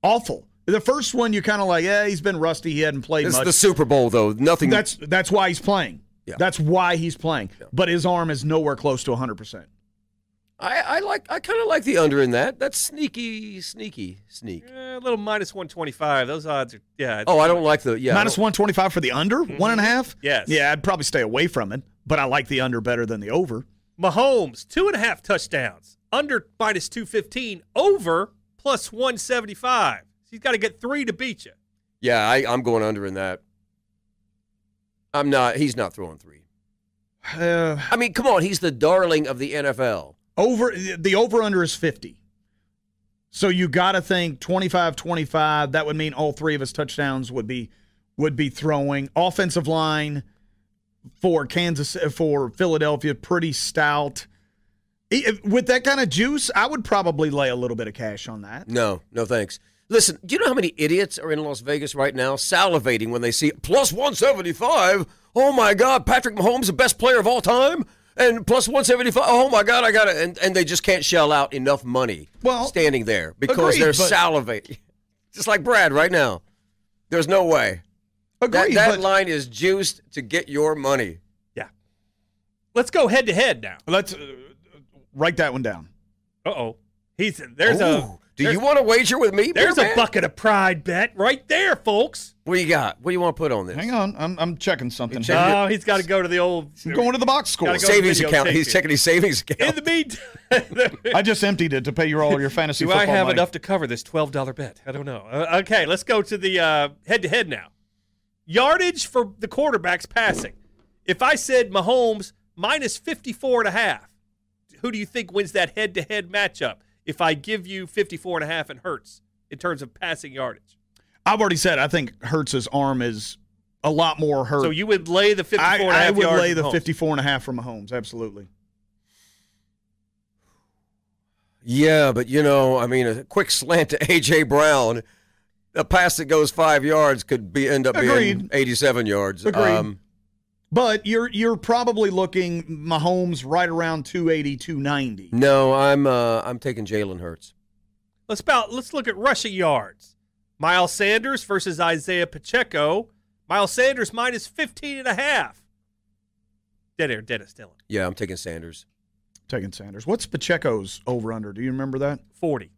Awful. The first one, you're kind of like, he's been rusty. He hadn't played much. It's the Super Bowl, though. Nothing. That's why he's playing. Yeah. That's why he's playing. Yeah. But his arm is nowhere close to 100%. I kind of like the under in that. That's sneak. A little minus 125. Those odds are, yeah. Oh, I don't like the, Minus 125 for the under? 1.5? Yes. Yeah, I'd probably stay away from it, but I like the under better than the over. Mahomes, 2.5 touchdowns. Under minus 215. Over plus 175. So he's got to get 3 to beat you. Yeah, I'm going under in that. He's not throwing 3. I mean, come on. He's the darling of the NFL. The over-under is 50. So you got to think 25-25. That would mean all 3 of his touchdowns would be throwing. Offensive line for Philadelphia, pretty stout. With that kind of juice, I would probably lay a little bit of cash on that. No, thanks. Listen, do you know how many idiots are in Las Vegas right now salivating when they see plus 175? Oh, my God, Patrick Mahomes, the best player of all time? And plus 175, oh, my God, I got it. And they just can't shell out enough money standing there because they're salivating. Just like Brad right now. There's no way. Agreed. That line is juiced to get your money. Yeah. Let's go head-to-head now. Let's write that one down. Uh-oh. Do you want to wager with me? There's Bear a Man? bucket of pride bet right there, folks. What do you got? What do you want to put on this? Hang on, I'm checking something. Oh, he's got to go to the old. I'm going to the box score. Gotta go to Savings the account. videotape He's here. checking his savings account. In the meantime, I just emptied it to pay all your fantasy do football I have money. enough to cover this $12 bet? I don't know. Okay, let's go to the head-to-head now. Yardage for the quarterbacks passing. If I said Mahomes minus 54.5, who do you think wins that head-to-head matchup if I give you 54.5 and Hurts in terms of passing yardage? I've already said I think Hurts' arm is a lot more hurt. So you would lay the 54.5 I would yards lay with the Mahomes. 54.5 for Mahomes, absolutely. Yeah, but a quick slant to A.J. Brown, a pass that goes 5 yards could end up being Agreed. 87 yards. Agreed. But you're probably looking Mahomes right around 280, 290. No, I'm taking Jalen Hurts. Let's look at rushing yards. Miles Sanders versus Isaiah Pacheco. Miles Sanders minus 15.5. Dead air, Dennis Dillon. Yeah, I'm taking Sanders. Taking Sanders. What's Pacheco's over-under? Do you remember that? 40.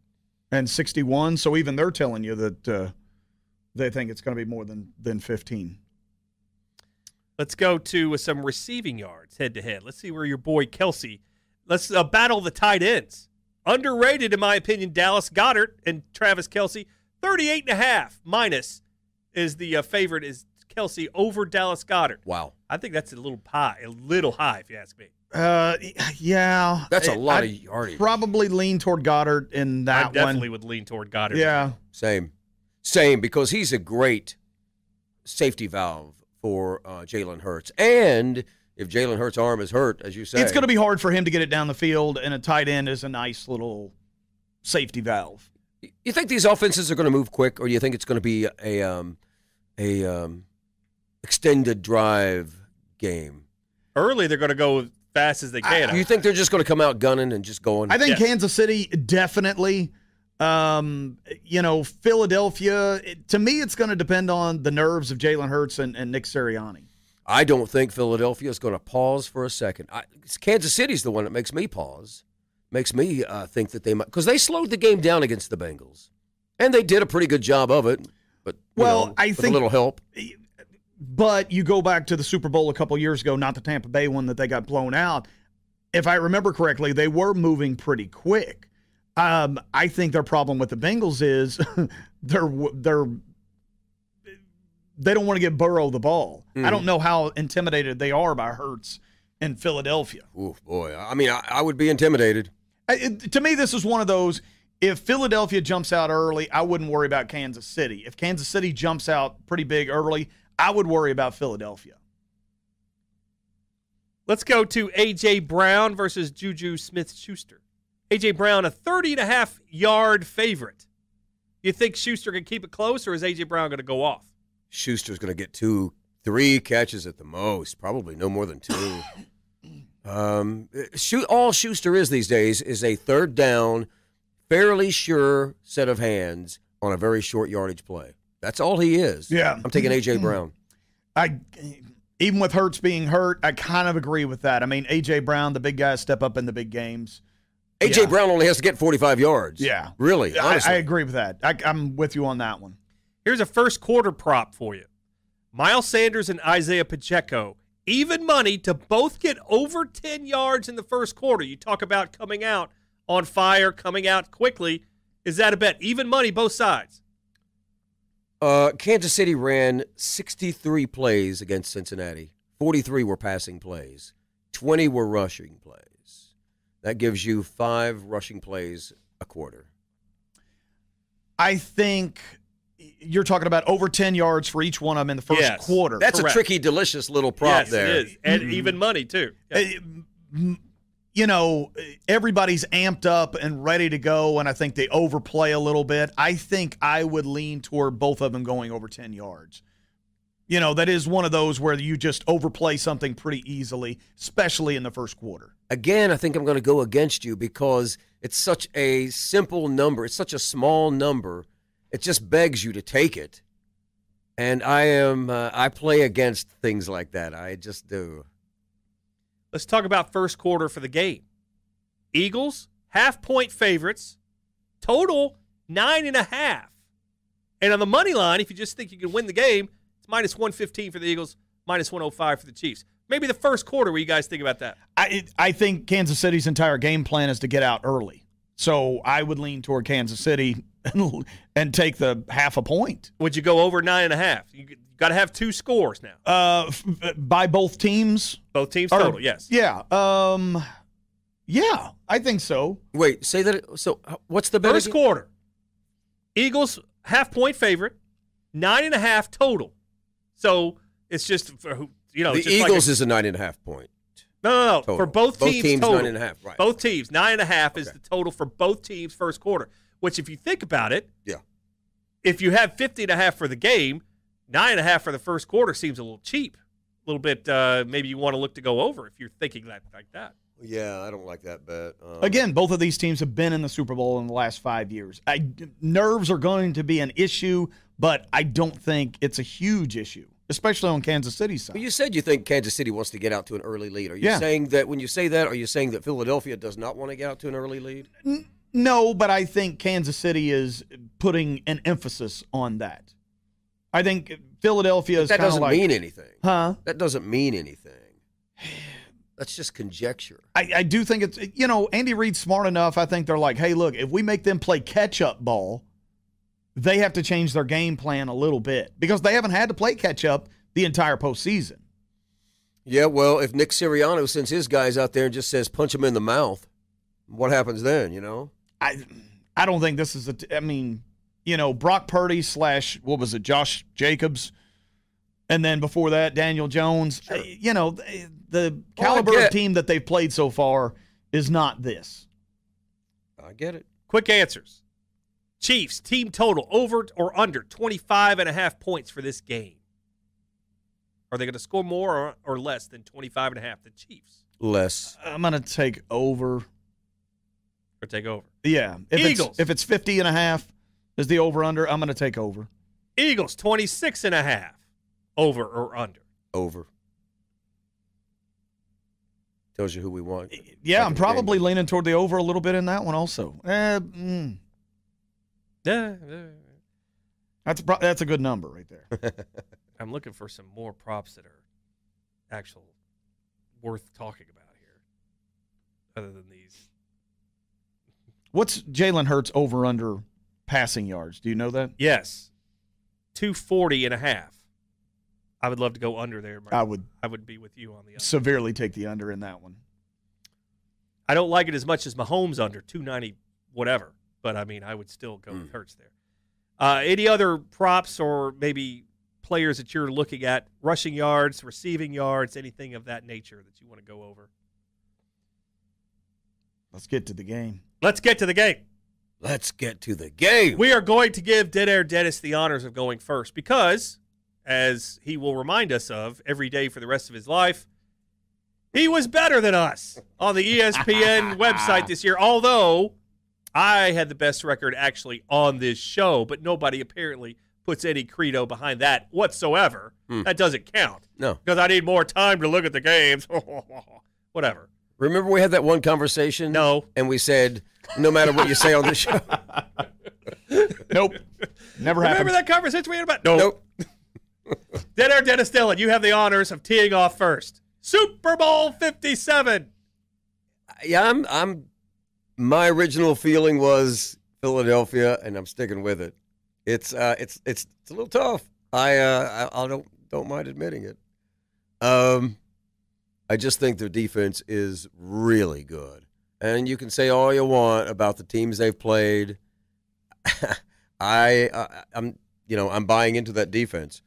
And 61. So even they're telling you that they think it's going to be more than 15. Let's go to some receiving yards head-to-head. Let's see where your boy Kelsey. Let's battle the tight ends. Underrated, in my opinion, Dallas Goedert and Travis Kelsey. 38.5 minus is the favorite is Kelsey over Dallas Goedert. Wow. I think that's a little high if you ask me. Yeah. That's a lot of I'd yardage. probably lean toward Goddard in that I definitely would lean toward Goddard. Yeah. Same, because he's a great safety valve for Jalen Hurts. And if Jalen Hurts' arm is hurt, as you say. It's going to be hard for him to get it down the field, and a tight end is a nice little safety valve. You think these offenses are going to move quick, or do you think it's going to be a extended drive game? Early, they're going to go as fast as they can. Do you think they're just going to come out gunning and just going? I think Yes. Kansas City definitely. Philadelphia, to me, it's going to depend on the nerves of Jalen Hurts and Nick Sirianni. I don't think Philadelphia is going to pause for a second. Kansas City's the one that makes me pause, makes me think that they might, because they slowed the game down against the Bengals, and they did a pretty good job of it. But I with think a little help. But you go back to the Super Bowl a couple years ago, not the Tampa Bay one that they got blown out. If I remember correctly, they were moving pretty quick. I think their problem with the Bengals is they don't want to give Burrow the ball. I don't know how intimidated they are by Hurts in Philadelphia. Ooh, boy. I mean, I would be intimidated. To me, this is one of those, if Philadelphia jumps out early, I wouldn't worry about Kansas City. If Kansas City jumps out pretty big early, I would worry about Philadelphia. Let's go to A.J. Brown versus Juju Smith-Schuster. A.J. Brown, a 30.5-yard favorite. You think Schuster can keep it close, or is A.J. Brown going to go off? Schuster's going to get 2-3 catches at the most, probably no more than 2. All Schuster is these days is a third down, fairly sure set of hands on a very short yardage play. That's all he is. Yeah. I'm taking A.J. Brown. Even with Hurts being hurt, I kind of agree with that. I mean, A.J. Brown, the big guys step up in the big games. A.J. Brown only has to get 45 yards. Yeah. Really, honestly. I agree with that. I'm with you on that one. Here's a first quarter prop for you. Miles Sanders and Isaiah Pacheco, even money to both get over 10 yards in the first quarter. You talk about coming out on fire, coming out quickly. Is that a bet? Even money, both sides. Kansas City ran 63 plays against Cincinnati. 43 were passing plays. 20 were rushing plays. That gives you 5 rushing plays a quarter. I think you're talking about over 10 yards for each one of them in the first quarter. That's Correct. a tricky, delicious little prop Yes, there. it is. And even money, too. Yeah. Everybody's amped up and ready to go, and I think they overplay a little bit. I think I would lean toward both of them going over 10 yards. That is one of those where you just overplay something pretty easily, especially in the first quarter. Again, I think I'm going to go against you because it's such a simple number. It's such a small number. It just begs you to take it. And I play against things like that. I just do. Let's talk about first quarter for the game. Eagles, half-point favorites. Total 9.5. And on the money line, if you just think you can win the game, it's minus 115 for the Eagles, minus 105 for the Chiefs. Maybe the first quarter, what do you guys think about that? I think Kansas City's entire game plan is to get out early. So I would lean toward Kansas City and take the half a point. Would you go over 9.5? You got to have 2 scores now. By both teams? Both teams total, yes. Yeah. Yeah, I think so. Wait, say that. So what's the bet First again? quarter, Eagles half-point favorite, 9.5 total. So it's just for the just Eagles is a 9.5 point. No. Total. For both teams total. 9.5, right. Both teams, 9.5 is the total for both teams first quarter, which if you think about it, if you have 50.5 for the game, 9.5 for the first quarter seems a little cheap. A little bit, maybe you want to look to go over if you're thinking that like that. Yeah, I don't like that bet. Again, both of these teams have been in the Super Bowl in the last 5 years. Nerves are going to be an issue, but I don't think it's a huge issue, especially on Kansas City's side. But you said you think Kansas City wants to get out to an early lead. Are you saying that when you say that, are you saying that Philadelphia does not want to get out to an early lead? No, but I think Kansas City is putting an emphasis on that. I think Philadelphia is kind of like... That doesn't mean anything. Huh? That doesn't mean anything. That's just conjecture. I do think it's, Andy Reid's smart enough. I think they're like, hey, look, if we make them play catch-up ball, they have to change their game plan a little bit because they haven't had to play catch-up the entire postseason. Yeah, well, if Nick Sirianno sends his guys out there and just says, punch him in the mouth, what happens then, I don't think this is Brock Purdy / what was it, Josh Jacobs, and then before that, Daniel Jones. Sure. The caliber of team that they've played so far is not this. I get it. Quick answers. Chiefs, team total, over or under 25.5 points for this game. Are they going to score more or less than 25.5? The Chiefs. Less. I'm going to take over. Or take over. Yeah. Eagles. If it's 50.5 is the over-under, I'm going to take over. Eagles, 26.5. Over or under? Over. Tells you who we want. Yeah, I'm probably leaning toward the over a little bit in that one also. That's a good number right there. I'm looking for some more props that are actual worth talking about here other than these. What's Jalen Hurts over-under passing yards? Do you know that? Yes. 240.5. I would love to go under there. I would be with you on the under. Severely take the under in that one. I don't like it as much as Mahomes under 290 whatever, but I would still go with Hurts there. Any other props or maybe players that you're looking at, rushing yards, receiving yards, anything of that nature that you want to go over? Let's get to the game. Let's get to the game. Let's get to the game. We are going to give Dead Air Dennis the honors of going first because, as he will remind us of every day for the rest of his life, he was better than us on the ESPN website this year, although I had the best record actually on this show, but nobody apparently puts any credo behind that whatsoever. That doesn't count. No. Because I need more time to look at the games. Whatever. Remember we had that one conversation? No. And we said, no matter what you say on the show. Nope. Never happened. Remember that conversation we had about? Nope. Dead Air Dennis Dillon, you have the honors of teeing off first. Super Bowl 57. Yeah, my original feeling was Philadelphia, and I'm sticking with it. It's a little tough. I don't mind admitting it. I just think their defense is really good, and you can say all you want about the teams they've played. I'm buying into that defense.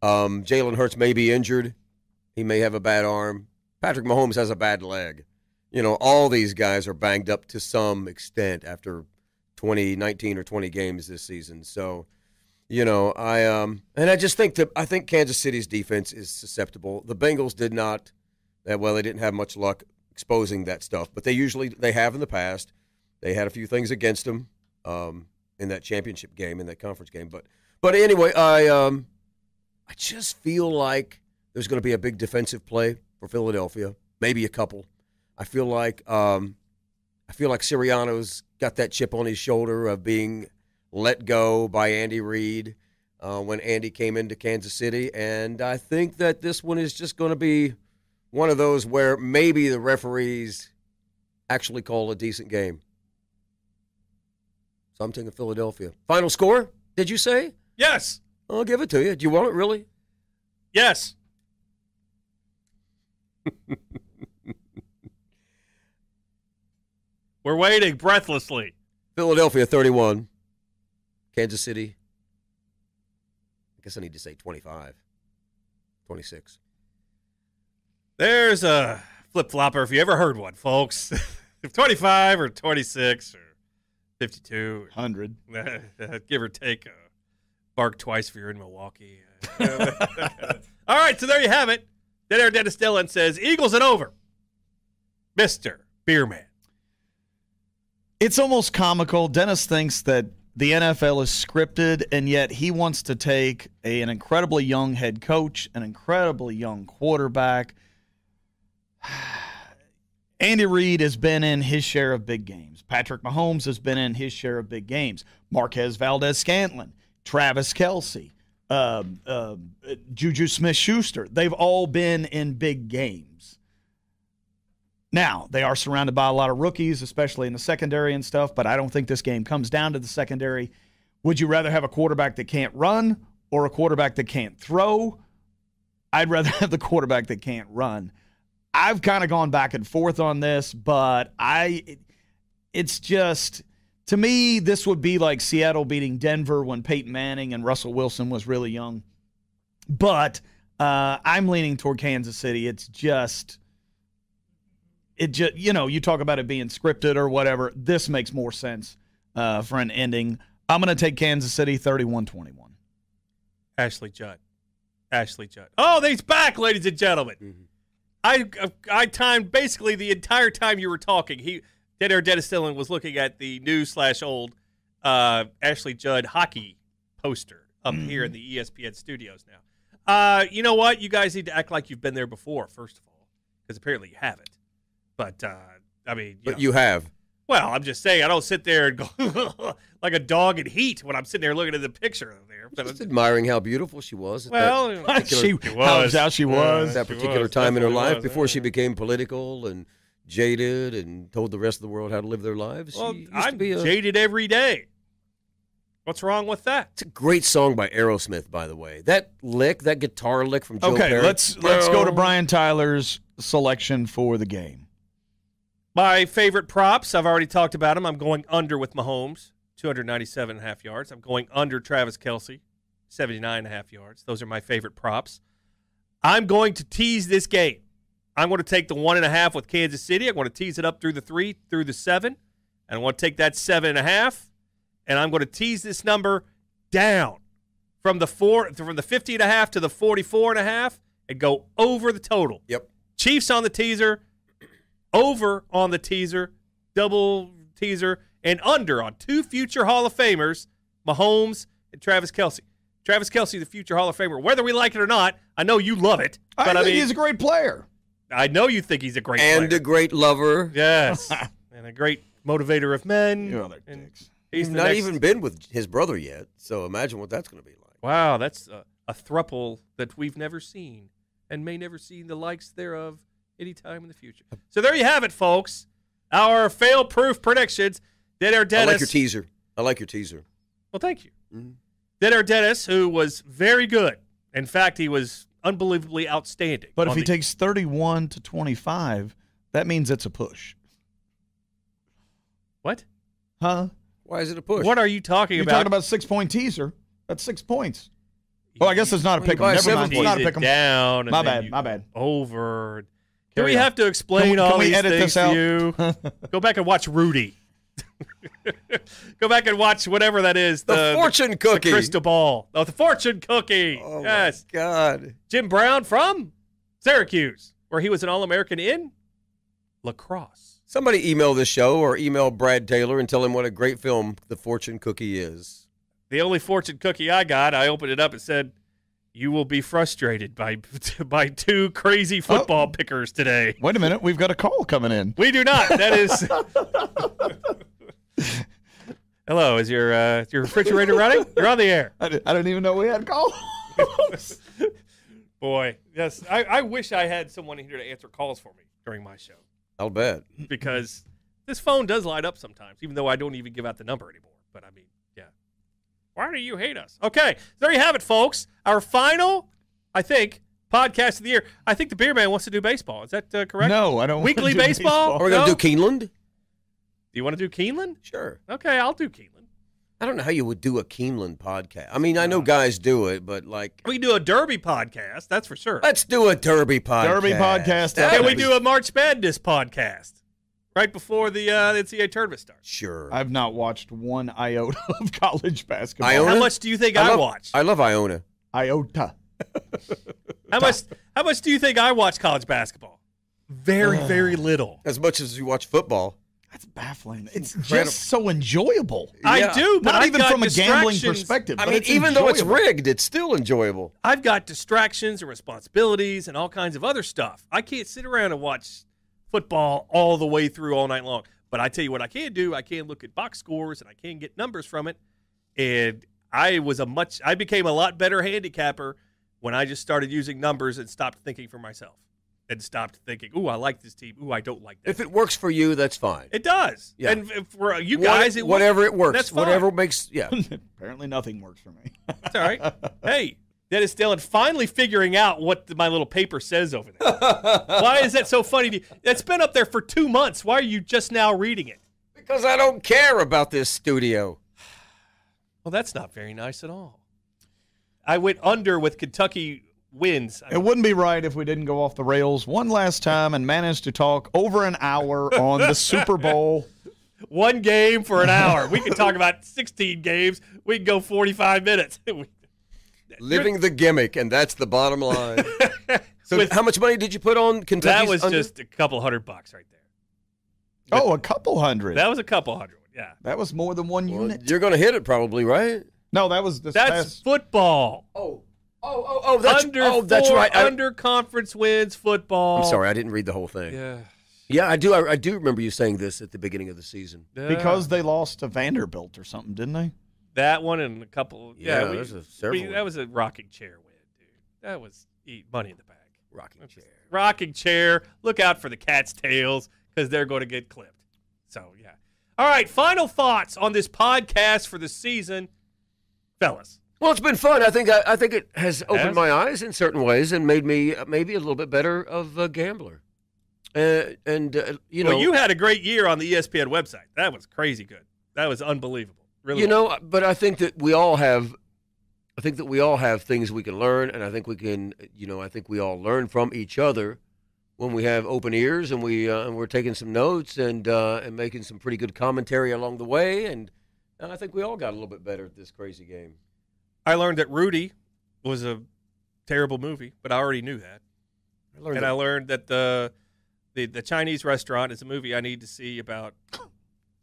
Jalen Hurts may be injured. He may have a bad arm. Patrick Mahomes has a bad leg. All these guys are banged up to some extent after 19 or 20 games this season. So, I just think I think Kansas City's defense is susceptible. The Bengals did not, they didn't have much luck exposing that stuff, but they have in the past. They had a few things against them in that championship game, in that conference game. But anyway, I just feel like there's going to be a big defensive play for Philadelphia, maybe a couple. I feel like Sirianno's got that chip on his shoulder of being let go by Andy Reid when Andy came into Kansas City. And I think that this one is just going to be one of those where maybe the referees actually call a decent game. So I'm taking Philadelphia. Final score, did you say? Yes. I'll give it to you. Do you want it, really? Yes. We're waiting breathlessly. Philadelphia 31. Kansas City. I guess I need to say 25. 26. There's a flip-flopper if you ever heard one, folks. 25 or 26 or 52. 100. Give or take. Bark twice if you're in Milwaukee. All right, so there you have it. Dead Air Dennis Dillon says, Eagles and over. Mr. Beerman. It's almost comical. Dennis thinks that the NFL is scripted, and yet he wants to take an incredibly young head coach, an incredibly young quarterback. Andy Reid has been in his share of big games. Patrick Mahomes has been in his share of big games. Marquez Valdez-Scantling, Travis Kelce, Juju Smith-Schuster. They've all been in big games. Now, they are surrounded by a lot of rookies, especially in the secondary and stuff, but I don't think this game comes down to the secondary. Would you rather have a quarterback that can't run or a quarterback that can't throw? I'd rather have the quarterback that can't run. I've kind of gone back and forth on this, but it's just, to me, this would be like Seattle beating Denver when Peyton Manning and Russell Wilson was really young. But I'm leaning toward Kansas City. It just, you talk about it being scripted or whatever. This makes more sense for an ending. I'm going to take Kansas City 31-21. Ashley Judd. Oh, he's back, ladies and gentlemen. Mm-hmm. I timed basically the entire time you were talking. Dead Air Dennis Dillon was looking at the new/old Ashley Judd hockey poster up here in the ESPN studios now. You know what? You guys need to act like you've been there before, first of all, because apparently you haven't. But, I mean. You have. Well, I'm just saying, I don't sit there and go like a dog in heat when I'm sitting there looking at the picture of there. But just admiring how beautiful she was. Well, how she was. That particular time in her life before she became political and jaded and told the rest of the world how to live their lives. Well, I'm jaded every day. What's wrong with that? It's a great song by Aerosmith, by the way. That guitar lick from Joe Perry. Let's go to Brian Tyler's selection for the game. My favorite props, I've already talked about them. I'm going under with Mahomes, 297.5 yards. I'm going under Travis Kelce, 79.5 yards. Those are my favorite props. I'm going to tease this game. I'm going to take the 1.5 with Kansas City. I'm going to tease it up through the 3, through the 7. And I want to take that 7.5, and I'm going to tease this number down from the 50.5 to the 44.5 and go over the total. Yep. Chiefs on the teaser. Over on the teaser, double teaser, and under on 2 future Hall of Famers, Mahomes and Travis Kelce. Travis Kelce, the future Hall of Famer. Whether we like it or not, I know you love it. But I think he's a great player. I know you think he's a great player. And a great lover. Yes. And a great motivator of men. You other dicks. He's not even been with his brother yet, so imagine what that's going to be like. Wow, that's a throuple that we've never seen and may never see the likes thereof anytime in the future. So there you have it, folks. Our fail-proof predictions. Dead Air Dennis. I like your teaser. Well, thank you. Mm-hmm. Dead Air Dennis, who was very good. In fact, he was unbelievably outstanding. But if he takes 31-25, that means it's a push. What? Huh? Why is it a push? What are you talking about? You're talking about 6-point teaser. That's 6 points. Well, I guess it's not a pick 'em. Never mind. It's not a pick 'em. Down. My bad. Over. Do we have to explain all these things to you? Go back and watch Rudy. Go back and watch whatever that is. The fortune cookie. The crystal ball. Oh, the fortune cookie. Oh, yes. My God. Jim Brown from Syracuse, where he was an All-American in lacrosse. Somebody email this show or email Brad Taylor and tell him what a great film The Fortune Cookie is. The only fortune cookie I got, I opened it up and said, you will be frustrated by 2 crazy football pickers today. Wait a minute. We've got a call coming in. We do not. That is Hello, is your refrigerator running? You're on the air. I didn't even know we had calls. Boy, yes. I wish I had someone here to answer calls for me during my show. I'll bet. Because this phone does light up sometimes, even though I don't even give out the number anymore. But, I mean, yeah. Why do you hate us? Okay, so there you have it, folks. Our final, I think, podcast of the year. I think the Beer Man wants to do baseball. Is that correct? No, I don't Weekly want to do baseball? Are we going to do Keeneland? Do you want to do Keeneland? Sure. Okay, I'll do Keeneland. I don't know how you would do a Keeneland podcast. I mean, I know guys do it, but like... We can do a Derby podcast, that's for sure. Let's do a Derby podcast. Derby podcast. Can we do a March Madness podcast right before the NCAA tournament starts? Sure. I've not watched one iota of college basketball. Iona? How much do you think I watched? I love Iona. Iota. How much do you think I watch college basketball? Very, very little. As much as you watch football. That's baffling. It's incredible. just so enjoyable. Yeah. I do, but Not I've even got from a gambling distractions. perspective. I but mean, it's even though it's enjoyable. rigged, it's still enjoyable. I've got distractions and responsibilities and all kinds of other stuff. I can't sit around and watch football all the way through all night long. But I tell you what I can do. I can look at box scores and I can get numbers from it. And I became a lot better handicapper when I just started using numbers and stopped thinking for myself. And stopped thinking, ooh, I like this team. Ooh, I don't like that If team. it works for you, that's fine. It does. Yeah. And for you guys, whatever it works. That's fine. Whatever makes, yeah. Apparently nothing works for me. It's all right. Hey, Dennis Dillon finally figuring out what my little paper says over there. Why is that so funny to you? It's been up there for 2 months. Why are you just now reading it? Because I don't care about this studio. Well, that's not very nice at all. I went under with Kentucky wins. It wouldn't be right if we didn't go off the rails one last time and manage to talk over an hour on the Super Bowl. One game for an hour. We can talk about 16 games. We can go 45 minutes. Living the gimmick, and that's the bottom line. So how much money did you put on Kentucky? That was just a couple $100 right there. Oh, a couple hundred. That was a couple $100. Yeah. That was more than one Well, unit. you're going to hit it probably, right? No, that was this That's past. football. That's right. Under conference wins football. I'm sorry, I didn't read the whole thing. Yeah. Yeah, I do. I do remember you saying this at the beginning of the season. Because they lost to Vanderbilt or something, didn't they? That one and a couple. Yeah, there's several. That was a rocking chair win, dude. That was money in the bag. Rocking chair. Rocking chair. Look out for the cat's tails because they're going to get clipped. So, yeah. All right, final thoughts on this podcast for the season, fellas. Well, it's been fun. I think it has opened my eyes in certain ways and made me maybe a little bit better of a gambler. You know, well, you had a great year on the ESPN website. That was crazy good. That was unbelievable. Really. You know, but I think that we all have. I think that we all have things we can learn, and I think we can. You know, I think we all learn from each other when we have open ears and we're taking some notes and making some pretty good commentary along the way. And I think we all got a little bit better at this crazy game. I learned that Rudy was a terrible movie, but I already knew that. I learned that the Chinese Restaurant is a movie I need to see about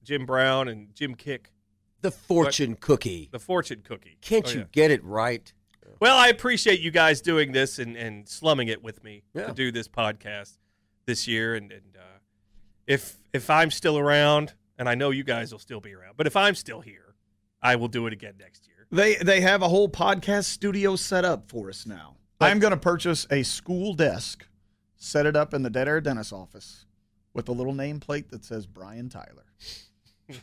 Jim Brown and Jim Kick. The fortune cookie. The fortune cookie. Can't you get it right? Well, I appreciate you guys doing this and slumming it with me to do this podcast this year. And if I'm still around, and I know you guys will still be around, but if I'm still here, I will do it again next year. They have a whole podcast studio set up for us now. I'm going to purchase a school desk, set it up in the Dead Air Dentist office with a little nameplate that says Brian Tyler.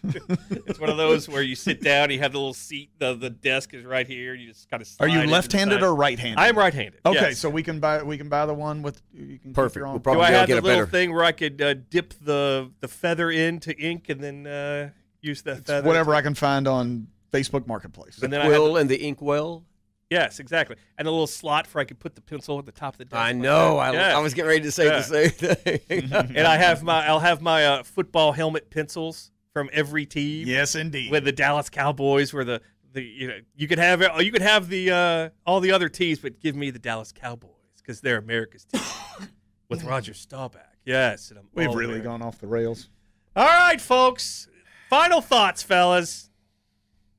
It's one of those where you sit down, you have the little seat, the desk is right here, you just kind of slide. Are you left-handed or right-handed? I'm right-handed. Okay, yes. so we can buy the one with you can perfect. Keep your own. We'll probably Do I have get the a little better thing where I could dip the feather into ink and then use that feather? Whatever I can find on Facebook Marketplace. the quill and the inkwell. Yes, exactly. And a little slot for I could put the pencil at the top of the desk. I know. Yes. I was getting ready to say the same thing. And I'll have my football helmet pencils from every team. Yes, indeed. With the Dallas Cowboys, where you could have the all the other teams, but give me the Dallas Cowboys because they're America's team with Roger Staubach. Yes, and We've really gone off the rails. All right, folks. Final thoughts, fellas.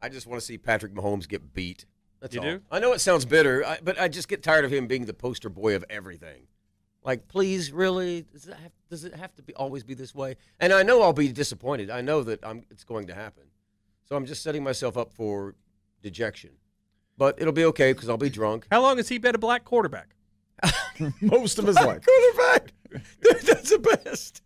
I just want to see Patrick Mahomes get beat. That's You all. do? I know it sounds bitter, but I just get tired of him being the poster boy of everything. Like, please, really? Does it have to always be this way? And I know I'll be disappointed. I know that it's going to happen. So I'm just setting myself up for dejection. But it'll be okay because I'll be drunk. How long has he been a black quarterback? Most of his life. Quarterback. That's the best.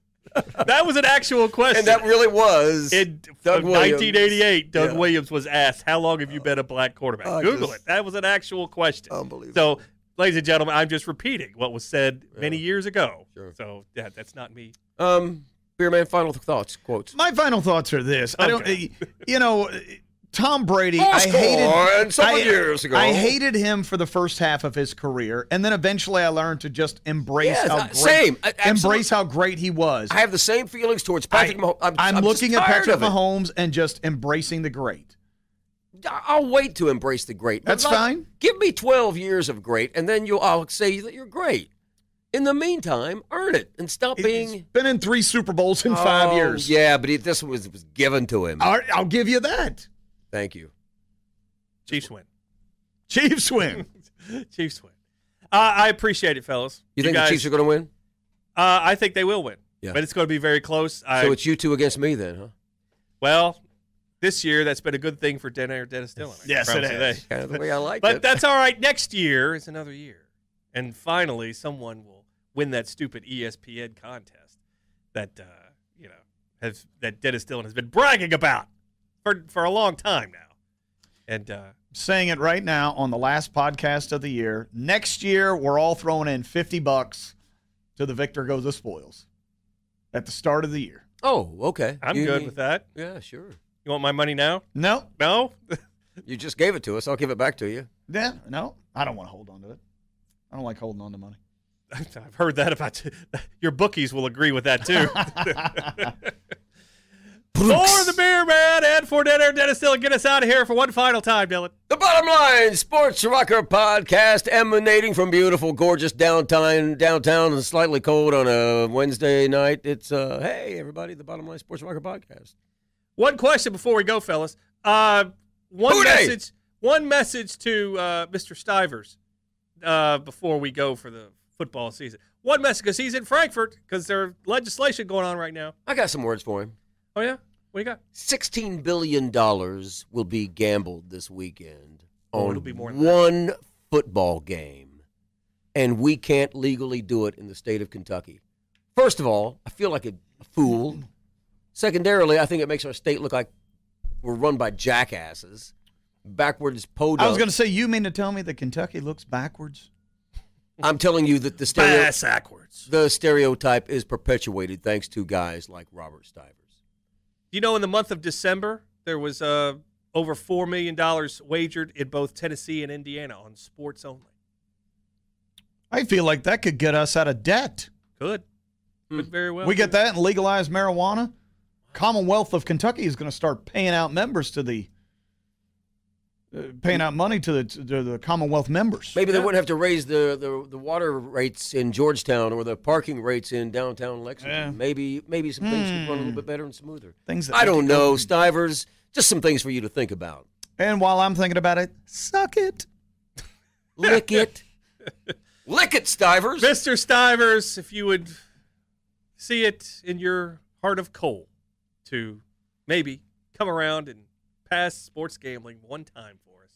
That was an actual question. And that really was in Doug Williams. 1988, Doug Williams was asked, how long have you been a black quarterback? Google it. That was an actual question. Unbelievable. So, ladies and gentlemen, I'm just repeating what was said many years ago. Sure. So, that's not me. Beer Man, final thoughts, quotes. My final thoughts are this. Okay. Tom Brady, years ago. I hated him for the first half of his career, and then eventually I learned to just embrace how great he was. I have the same feelings towards Patrick Mahomes. I'm looking at Patrick Mahomes and just embracing the great. I'll wait to embrace the great. That's fine. Give me 12 years of great, and then I'll say that you're great. In the meantime, earn it and stop being. He's been in 3 Super Bowls in 5 years. Yeah, but this was given to him. I'll give you that. Thank you. Chiefs win. Chiefs win. Chiefs win. I appreciate it, fellas. You think the Chiefs are going to win? I think they will win. Yeah. But it's going to be very close. So it's you two against me then, huh? Well, this year that's been a good thing for Dennis Dillon. Yes, it is. Kind of the way I like it. But that's all right. Next year is another year. And finally, someone will win that stupid ESPN contest that that Dennis Dillon has been bragging about for a long time now. And saying it right now on the last podcast of the year. Next year, we're all throwing in $50 to the victor goes the spoils at the start of the year. Oh, okay. I'm good with that. Yeah, sure. You want my money now? No. No? You just gave it to us. I'll give it back to you. Yeah, no. I don't want to hold on to it. I don't like holding on to money. I've heard that about you. Your bookies will agree with that, too. For the Beer Man and for Dennis Dillon, get us out of here for one final time, Dylan. The Bottom Line Sports Rocker Podcast, emanating from beautiful, gorgeous downtown and slightly cold on a Wednesday night. It's, hey, everybody, the Bottom Line Sports Rocker Podcast. One question before we go, fellas. One message to Mr. Stivers before we go for the football season. One message, because he's in Frankfurt, because there's legislation going on right now. I got some words for him. Oh, yeah? What do you got? $16 billion will be gambled this weekend on it'll be more than one football game, and we can't legally do it in the state of Kentucky. First of all, I feel like a fool. Secondarily, I think it makes our state look like we're run by jackasses. Backwards podunk. I was going to say, you mean to tell me that Kentucky looks backwards? I'm telling you that the stereotype is perpetuated thanks to guys like Robert Stivers. You know, in the month of December, there was over $4 million wagered in both Tennessee and Indiana on sports only. I feel like that could get us out of debt. Could very well. We get that and legalize marijuana. Commonwealth of Kentucky is going to start paying out members to the money to the Commonwealth members. Maybe they wouldn't have to raise the water rates in Georgetown or the parking rates in downtown Lexington. Yeah. Maybe some things could run a little bit better and smoother. I don't know, Stivers. Just some things for you to think about. And while I'm thinking about it, suck it. Lick it. Lick it, Stivers. Mr. Stivers, if you would see it in your heart of coal to maybe come around and pass sports gambling one time for us,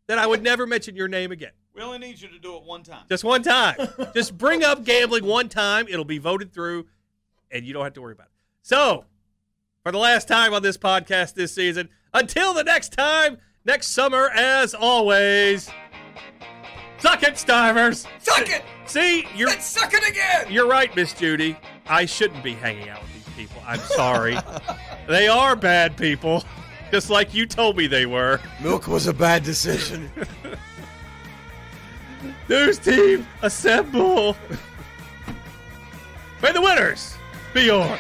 then I would never mention your name again. We only need you to do it one time. Just one time. Just bring up gambling one time. It'll be voted through, and you don't have to worry about it. So, for the last time on this podcast this season, until the next time, next summer, as always, suck it, Stivers. Suck it. See, suck it again. You're right, Miss Judy. I shouldn't be hanging out with these people. I'm sorry. They are bad people. Just like you told me they were. Milk was a bad decision. News team, assemble. May the winners be yours.